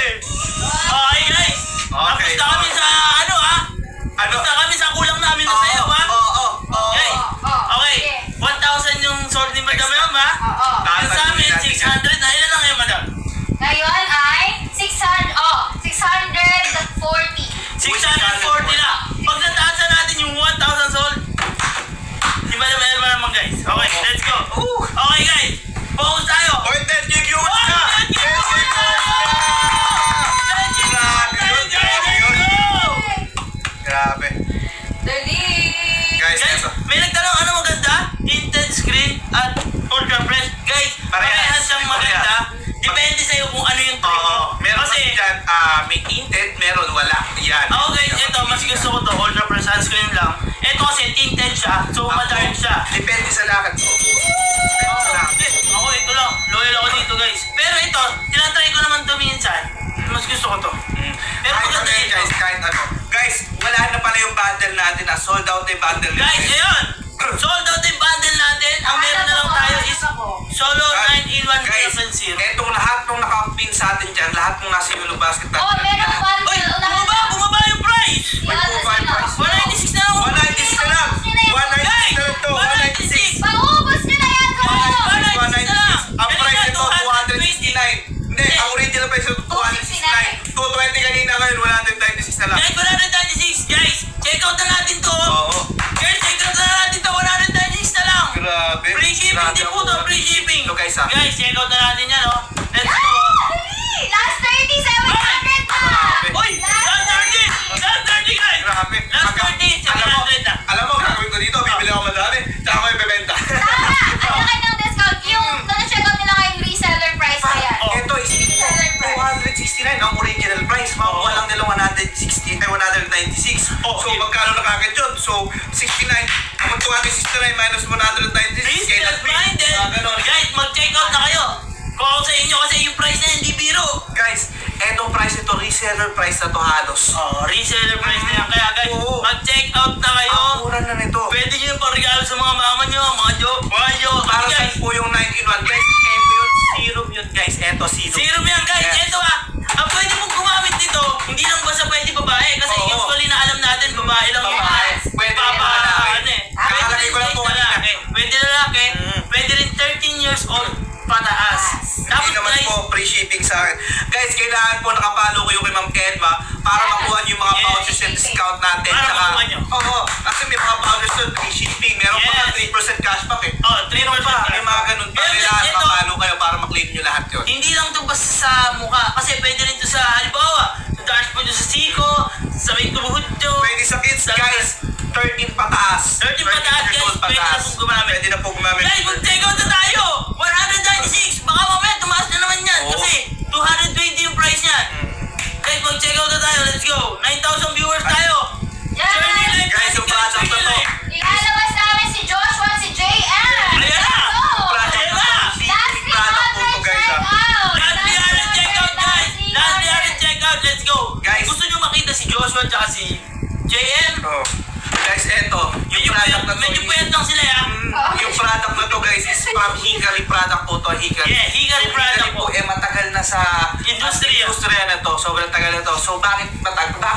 S2: Okay guys!
S1: Okay.
S2: Tapos na kami sa ano ha?
S1: Ano?
S2: Tapos na kami sa kulang namin na sayo ha?
S1: Oo.
S2: Okay. Okay. 1,000 yung sold ni Madam Elma ha?
S3: Oo.
S2: Yung sa amin, 600 na. Ilan lang ngayon, Madam?
S3: Ngayon ay 640.
S2: 640 na. Pag nataasan natin yung 1,000 sold, si Madam Elma naman guys. Okay, let's go. Okay guys, focus tayo.
S1: Oy, 10K viewers na! 10K viewers na! Grabe.
S3: Dali!
S1: Guys,
S2: Guys,
S1: eto.
S2: may nagtanong ano maganda? Tinted screen at ultra fresh. Guys, parehas siyang maganda. Depende sa'yo kung ano yung trip mo.
S1: Meron kasi
S2: Kasi,
S1: dyan, may tinted, meron wala. Yan.
S2: ako guys, ito, mas gusto ko to, ultra fresh sunscreen lang. Ito kasi tinted siya, so madark siya.
S1: Depende sa lakad mo. Depende sa lakad.
S2: Ako, ito lang. Loyal ako dito guys. Pero ito, tinatry ko naman to minsan. Mas gusto ko to. Pero
S1: Kahit
S2: maganda
S1: ano yun,
S2: ito.
S1: guys, kahit ano. Guys, wala na pala yung bundle natin na sold out yung bundle
S2: Guys,
S1: natin.
S2: ayun! Sold out yung bundle natin. Ang meron na lang tayo is solo 9-in-1
S1: Guys,
S2: pencil.
S1: etong lahat ng nakapin sa atin dyan, lahat ng nasa Yellow Basket natin.
S3: Oh, meron pa
S2: Uy, bumaba yung price!
S1: May bumaba yung price.
S2: 196 na lang.
S1: 196 na lang! 196 na lang to! 196!
S3: Pag-uubos nyo na yan, go!
S2: 196 na lang.
S1: 196. Ang price nito,
S2: 220.
S1: 269. Hindi, ang original price nito, 269. 220 kanina ngayon, 196 na lang.
S2: Guys, 196. Guys, check out na natin to.
S1: Oo.
S2: Guys, check out na natin to. 196 na lang.
S1: Grabe.
S2: Free shipping
S1: Grabe
S2: din po
S1: ako.
S2: to. Free shipping.
S1: Ito guys, ha.
S2: Guys, check out na natin yan, oh. Let's go.
S3: Dali! Last 30, 700 na!
S1: Grabe.
S2: Uy, last 30. Last 30, guys.
S1: Grabe.
S2: Last 30, 700 na.
S1: Alam mo, gagawin ko dito, bibili ako madami, tsaka ko ibebenta.
S3: Tama! Ang laki ng discount. Yung na-check out nila kayong reseller price na yan.
S2: Oh.
S1: Ito is 269 ang original price. Makuha lang nila 196.
S2: Oh,
S1: So,
S2: okay.
S1: magkano na kagad yun? So, 69. Ang 269 minus 196.
S2: Please,
S1: kaya
S2: just minded.
S1: ganon.
S2: Guys, mag-check out na kayo. Kung ako sa inyo kasi yung price na hindi biro.
S1: Guys, etong price ito, reseller price na to halos.
S2: Oh, reseller price na yan. Kaya guys,
S1: Oo.
S2: mag-check out na kayo.
S1: Ang mura na nito.
S2: Pwede nyo yung pang-regalo sa mga mama nyo, mga jo.
S1: Para sa
S2: Guys,
S1: po yung 9-in-1. Guys, ito yun, serum yun guys. Ito, serum.
S2: serum yan guys.
S1: Yes.
S2: Ito ah. Ang pwede mong gumamit nito, hindi lang basta pwede babae. Kasi
S1: Oo.
S2: usually na alam natin, babae lang yung
S1: Babae. Pwede rin
S2: Papa,
S1: lalaki.
S2: ano eh.
S1: Kakalagay ko lang po kanina.
S2: lalaki. Pwede lalaki. Pwede rin 13 years old pataas. Tapos
S1: Hindi naman
S2: guys,
S1: po free shipping sa akin. Guys, kailangan po nakapalo kayo kay Ma'am Kedma para makuha niyo yung mga
S2: Yes.
S1: vouchers and discount natin.
S2: Para
S1: Tsaka,
S2: makuha niyo.
S1: Oo, kasi may mga vouchers doon, free shipping. Meron pa
S2: Yes.
S1: nga 3% cashback eh.
S2: Oh, 3%
S1: Meron pa, may mga ganun pa.
S2: Pero
S1: Kailangan
S2: ito,
S1: mapalo kayo para maklaim niyo lahat yun.
S2: hindi lang to basta sa mukha. Kasi pwede rin to sa, halimbawa, sa dashboard nyo sa siko, sa may kubuhod nyo.
S1: Pwede sa kids, guys, 13 pataas.
S2: 13 pataas,
S1: years old
S2: guys. Pwede na pong gumamit.
S1: Pwede na po gumamit.
S2: Guys, mag-check out na tayo! 196! Baka mamaya tumaas na naman yan.
S1: Oo.
S2: Kasi 220 yung price niyan. Guys, mag-check out na tayo. Let's go! 9,000 viewers tayo!
S3: Yan!
S2: Journey live!
S1: Guys, yung product na to.
S3: Ilalabas namin si Joshua, si JM!
S2: Ayan na!
S1: Product na to.
S3: Last
S1: Shipping product po to, guys.
S3: check out!
S2: Last 300 check out, guys! Last 300 check out! Let's go!
S1: Guys.
S2: Gusto nyo makita si Joshua at si JM?
S1: Oh. Guys, eto, yung product na to.
S2: Medyo puyat lang sila ya.
S1: Yung product na to guys is from Hikari product po to, Hikari.
S2: Yeah, Hikari product
S1: po.
S2: po.
S1: Matagal na sa
S2: Industriya.
S1: industriya na to. Sobrang tagal na to. So bakit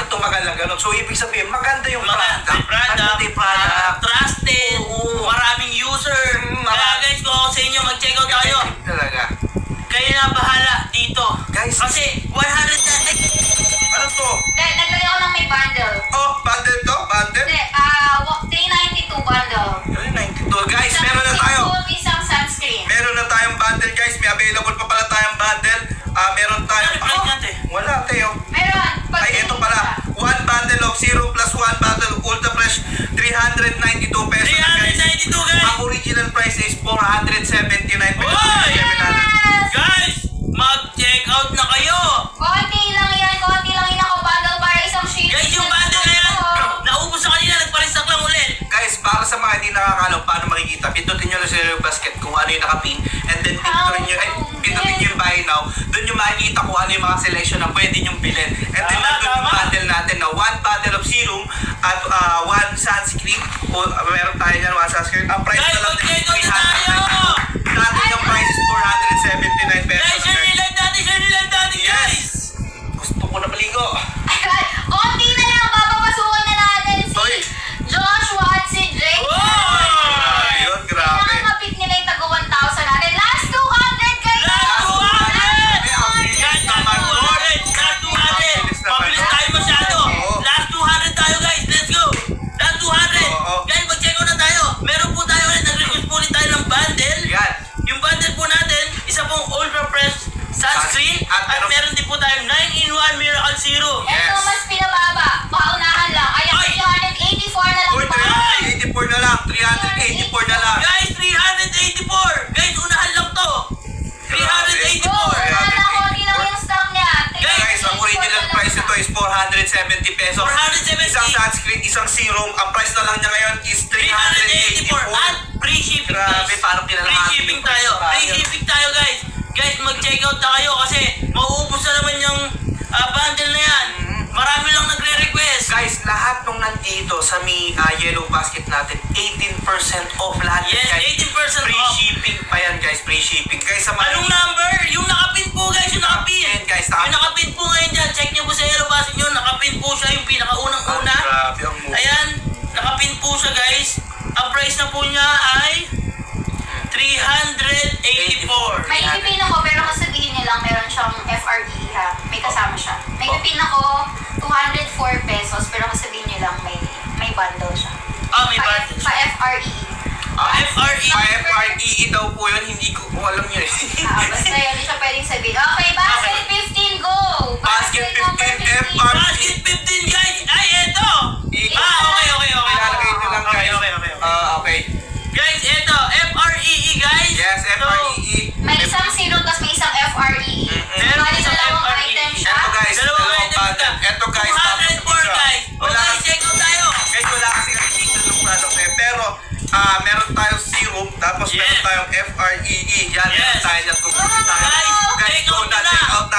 S1: tumagal na ganun? So ibig sabihin, maganda yung
S2: Maganda
S1: product.
S2: yung product. Trusted.
S1: Oo.
S2: Maraming user. Kaya guys, kung ako sa inyo, mag-check out tayo.
S1: Talaga.
S2: Kayo na bahala dito.
S1: Guys.
S2: Kasi 100 na.
S1: Ano to?
S3: Naglagay ako ng may bundle.
S1: Oh, bundle to? Bundle?
S3: Hindi, 392 bundle.
S1: doon yung makikita kung ano yung mga selection na pwede nyong bilhin. And then nandun yung bundle natin na 1 bottle of serum at 1 sunscreen. O, meron tayo dyan 1 sunscreen. Ang price
S2: Guys,
S1: na lang
S2: mag-check out na tayo!
S1: Dati yung price is 479 pesos.
S2: Guys, share nyo live natin,
S1: Yes!
S2: guys!
S1: Gusto ko na maligo.
S3: Konti na lang, papapasukan na natin si
S1: Oy.
S3: Joshua at si Jake.
S1: Ayun, grabe.
S3: Kailangan mapit nila yung tago 1,000 natin. Last 200 kayo!
S2: Last 200!
S1: Guys,
S2: Guys, last 200! Mabilis tayo masyado!
S1: Oo.
S2: Last 200 tayo, guys! Let's go! Last 200!
S1: Oo.
S2: Guys, mag-check out na tayo! Meron po tayo ulit, nag-request po ulit tayo ng bundle.
S1: Yan.
S2: Yung bundle po natin, isa pong Ultra Fresh sunscreen at meron din po tayong 9-in-1 Miracle Serum.
S3: Ito,
S1: Yes.
S3: mas pinababa. Paunahan lang. Ayan,
S2: Ay.
S3: 384 na lang.
S1: Uy, 384 na lang. 384 na lang.
S2: Guys, 384! Guys, unahan lang to! 384!
S3: Go! Wala na, konti lang yung stock niya.
S1: Guys, ang original price nito is 470 pesos.
S2: 470.
S1: Isang sunscreen, isang serum. Ang price na lang niya ngayon is
S2: 384 at
S1: 384.
S2: free shipping.
S1: Grabe,
S2: guys.
S1: parang kinalahati
S2: Free shipping
S1: yung price
S2: tayo.
S1: tayo.
S2: Free shipping tayo, guys. Guys, mag-check out na kayo kasi mauubos na naman yung bundle na yan. Marami lang nagre-request.
S1: Guys, lahat nung nandito sa may yellow basket natin, 18% off lahat.
S2: Yes,
S1: guys.
S2: 18%
S1: Free
S2: off.
S1: shipping pa yan, guys. Free shipping. Guys, sa mga...
S2: Anong number? Yung nakapin po, guys. Yung nakapin.
S1: Nakapin, guys,
S2: Yung nakapin po ngayon dyan. Check nyo po sa yellow basket nyo. Nakapin po siya yung pinakaunang-una.
S1: Grabe ang move.
S2: Ayan, nakapin po siya, guys. Ang price na po niya ay 384.
S3: May pipin ako, pero kasabihin niyo lang, meron siyang FRE ha. May kasama siya. May pipin ako, 204 pesos, pero kasabihin niyo lang, may bundle siya.
S2: Ah, may bundle.
S3: Pa-FRE.
S2: FRE.
S1: FRE daw po yun, hindi ko alam yun eh.
S3: Basta yun, hindi siya pwedeng sabihin. Okay, basket 15, go!
S1: Basket 15, FRE.
S2: Basket 15, guys! Ay, eto! Okay.
S1: Ilalagay nyo lang, guys.
S2: Okay.
S1: Okay.
S2: Guys, eto, FREE, guys!
S1: Yes, FRE.
S3: May isang zero, tapos may isang FRE.
S2: Meron
S3: Bali
S2: isang
S3: dalawang
S2: FRE.
S3: item siya.
S1: Ito guys,
S2: Dalawang
S1: dalawang
S2: items
S1: bundle.
S2: ka.
S1: Ito guys,
S2: 204, guys! O,
S1: Wala
S2: guys, check out tayo!
S1: Guys, wala kasi nakikita nung ano eh. Pero, meron tayong serum, tapos
S2: Yes.
S1: meron tayong FREE. Yan, meron
S2: Yes.
S1: tayo dyan. Kumusta tayo.
S2: Guys, check out na!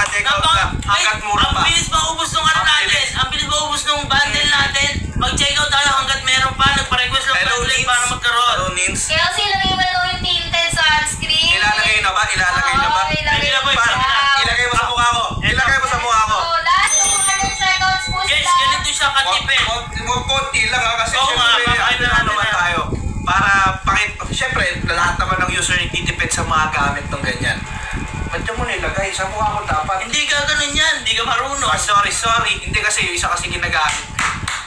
S1: Check out na. Hanggat mura
S2: Ang
S1: pa.
S2: bilis maubos nung ano
S1: Ang
S2: natin.
S1: bilis.
S2: Ang bilis maubos nung bundle natin. Mag-check out tayo hanggat meron pa. Nagpa-request lang
S1: Hello,
S2: tayo ulit
S1: Nins.
S2: para magkaroon.
S1: Hello, Nins.
S3: Kelsey, lagay mo na lang yung tinted sunscreen.
S1: Ilalagay na ba? Ilalagay na ba?
S3: Oo, ilalagay
S2: na ba?
S3: na.
S1: Para, ilagay mo sa mukha ko. Ilagay mo sa mukha ko.
S3: So, last 200 seconds po
S2: Guys,
S3: sila.
S2: ganito siya katipid.
S1: Huwag konti lang ha, kasi
S2: Oo nga,
S1: syempre,
S2: pakita
S1: ano
S2: natin
S1: naman
S2: na.
S1: tayo. Para syempre, lahat naman ng user nagtitipid sa mga gamit ng ganyan. Ba't yung mo nilagay? Sa mukha ko dapat.
S2: Hindi ka ganun yan. Hindi ka marunong.
S1: Sorry. Hindi kasi yung isa kasi ginagamit.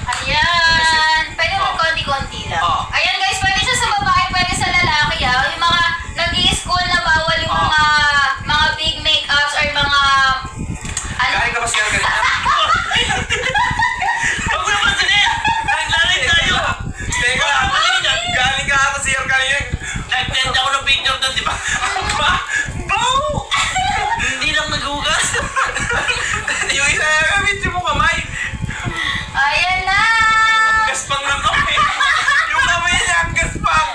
S3: Ayan. Pwede mo
S1: Oh.
S3: konti-konti lang.
S1: Oh.
S3: Ayan guys, pwede siya sa babae, pwede sa lalaki. Yung mga nag-i-school na bawal yung
S1: Oh.
S3: mga big makeups or mga... Ano?
S1: Galing ka ba siya ganyan?
S2: Huwag mo naman sinin. Nag-live tayo.
S1: Teka, galing ka ata siya kanina.
S2: Nag-send ako ng picture doon, di ba?
S1: Bow!
S2: Hindi lang naghugas.
S1: Yung isa gamit mo kamay.
S3: Ayan na!
S1: Gaspang ng kamay. Yung kamay niya, ang gaspang.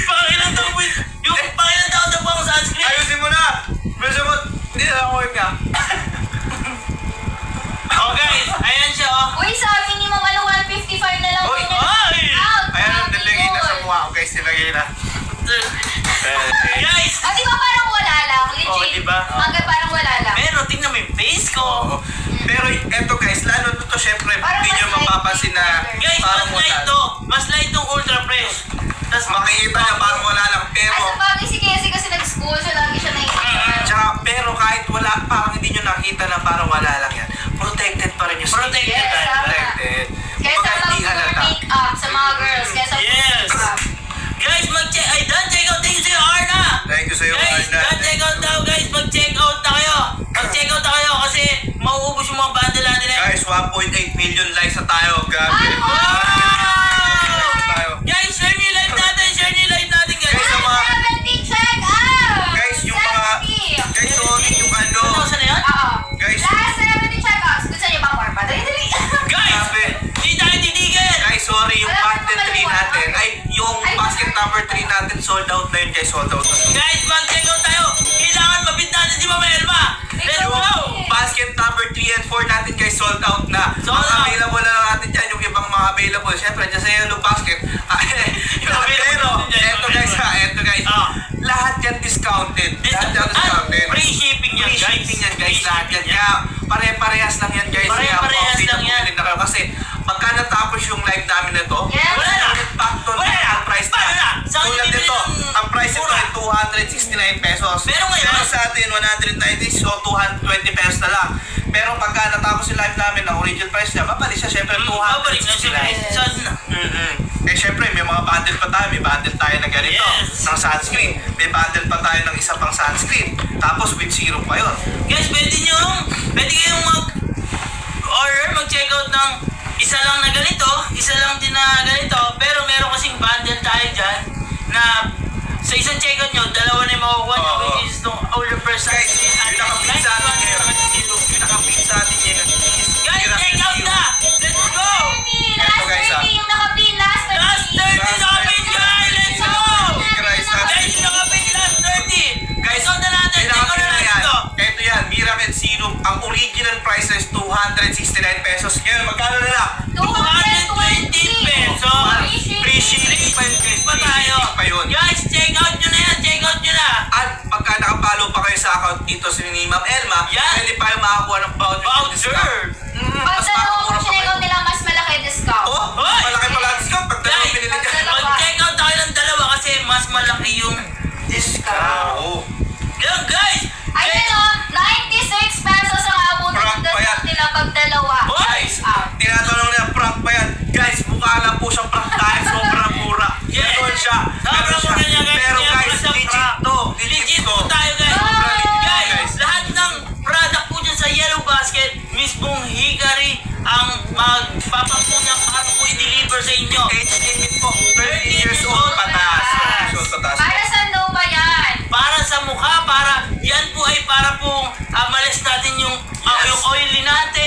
S2: Pangilan daw po yung pangilan daw daw pang sunscreen.
S1: Ayusin mo na. Medyo mo, hindi na ako nga.
S2: Oh guys, ayan siya oh.
S3: Uy, sabi ni Mama 155 na lang.
S1: Uy,
S2: Ay!
S3: Out!
S1: Ayan,
S3: Grabe
S1: nilagay na sa
S3: yun.
S1: mukha ko guys, nilagay na.
S2: Guys!
S3: Ah, di ba parang wala lang? Legit.
S2: Oh, di ba?
S3: Hanggang parang wala lang.
S2: Pero tingnan mo yung face ko.
S1: Oo. Pero eto guys, lalo to syempre,
S3: Parang
S1: hindi nyo
S3: mas light
S1: mapapansin na
S2: Guys,
S1: parang
S2: mas light
S1: wala.
S2: to. Mas light tong ultra fresh. Tapos
S1: Makikita niya parang wala lang,
S3: Ay,
S1: pero
S3: sa bagay si Casey kasi nag-school siya, lagi siya naiintindihan.
S1: tsaka, pero kahit wala, parang hindi nyo nakita na parang wala lang yan. Protected pa rin yung skin.
S2: Protected
S3: Yes,
S2: tayo.
S3: tama.
S1: Protected.
S3: Kaya
S1: Kumbaga,
S3: sa
S1: hindi
S3: mga
S1: halata.
S3: make-up sa mga girls, kaya sa
S2: Yes.
S3: make-up.
S2: Guys, mag-check. Ay, done. Check out din si Arna.
S1: Thank you sa'yo,
S2: Guys,
S1: Arna.
S2: done. Check out daw, guys. Mag-check out na kayo. Mag-check out na kayo kasi mauubos yung mga bundle natin eh.
S1: Guys, 1.8 million likes na tayo. Grabe.
S3: Ay, wow!
S1: Tayo.
S2: Guys, share niyo yung live natin. Share niyo yung live natin, guys.
S1: Guys, sa mga-
S3: 70 check out!
S1: Guys, yung mga-
S3: 70!
S1: Guys, yung ano,
S2: Saan na yan?
S3: Oo.
S1: Guys.
S3: Last 70 check outs. Gusto niyo pa more pa? Dali.
S2: Guys,
S1: Grabe.
S2: hindi tayo titigil.
S1: Guys, sorry, yung
S3: Wala
S1: bundle
S3: naman
S1: 3 natin, ay, yung
S3: Ay,
S1: basket
S3: sorry.
S1: number 3 natin, sold out na yun, guys, sold out na.
S2: Guys, mag-check out tayo. Kailangan mabit natin si Mama Elma.
S1: yan. Kaya pare-parehas lang yan guys. Kaya
S2: Pare-parehas
S1: coffee
S2: lang
S1: na
S2: yan.
S1: bumili na kayo. Kasi pagka natapos yung live namin na to,
S3: Yes.
S2: Wala na.
S1: Factor
S2: Wala na.
S1: ang price
S2: Paano na? Saan
S1: Tulad
S2: bibili
S1: nito,
S2: ng
S1: ang price nito
S2: mura?
S1: ay 269 pesos.
S2: Pero ngayon?
S1: Sa atin, 190, so 220 pesos na lang. Pero pagka natapos yung live namin, ang original price niya, babalik siya syempre
S2: Babalik na siya.
S1: 269.
S2: Saan na?
S1: Eh syempre, may mga bundle pa tayo. May bundle tayo na ganito,
S2: Yes.
S1: ng sunscreen. May bundle pa tayo ng isa pang sunscreen. Tapos with syrup pa yun.
S2: Guys, pwede kayong mag-order, mag-check out ng isa lang na ganito, isa lang din na ganito, pero meron kasing bundle tayo dyan na sa isang check out nyo, dalawa na yung makukuha nyo,
S1: Oo.
S2: which is itong Older First
S1: Guys, yung nakapit sa atin ngayon. Yung nakapit sa atin ngayon.
S2: Guys, check out na! Let's go!
S3: Last
S1: guys,
S3: 30 yung nakapin. Last 30.
S2: Last 30 nakapit, guys! Let's go!
S1: Guys,
S2: Guys, nakapit last 30! Guys, check out na natin, check out na natin to!
S1: Ito yan, Miracle Syrup. Ang original price is 269 pesos. Ngayon, magkano na lang?
S2: 220 pesos!
S1: Free shipping pa yun, guys.
S2: Pa tayo!
S1: Free shipping pa yun.
S2: Guys, check out nyo na yan! Check out nyo na!
S1: At pagka nakapalo pa kayo sa account dito ni Ma'am Elma,
S2: Yan.
S1: pwede pa kayo makakuha ng voucher.
S2: Voucher!
S3: Pag
S1: Mas
S3: dalawa
S1: makakamura
S3: mo
S1: pa
S3: sinegaw
S1: kayo.
S3: nila, mas malaki discount.
S1: Oh,
S2: Hoy!
S1: malaki pala ang discount. Pag dalawa
S2: Guys,
S1: pinili niya.
S2: mag-check out tayo ng dalawa kasi mas malaki yung discount.
S1: Oo.
S2: Yan guys!
S3: Ayun o, 96 pesos ang abutan
S1: Prank
S3: ng
S1: pa yan.
S3: discount nila pag dalawa.
S1: Guys,
S3: Ah.
S1: tinatanong nila prank pa yan. Guys, mukha lang po siyang prank dahil sobrang mura.
S2: Yes.
S1: Ganon siya.
S2: Sobrang
S1: Ganon siya.
S2: mura niya, guys.
S1: Pero
S2: Kaya
S1: guys,
S2: pala siya
S1: legit
S2: prank.
S1: to.
S2: Legit
S1: to.
S2: po tayo guys!
S1: Sobrang legit,
S2: Guys, lahat ng product po dyan sa Yellow Basket, mismong Hikari ang magpapapo niya para po i-deliver sa inyo.
S1: Age limit po, 13 years old pataas. 13 years old pataas.
S3: Para saan daw ba yan?
S2: Para sa mukha, para yan po ay para po malis natin yung
S1: Yes.
S2: yung oily natin,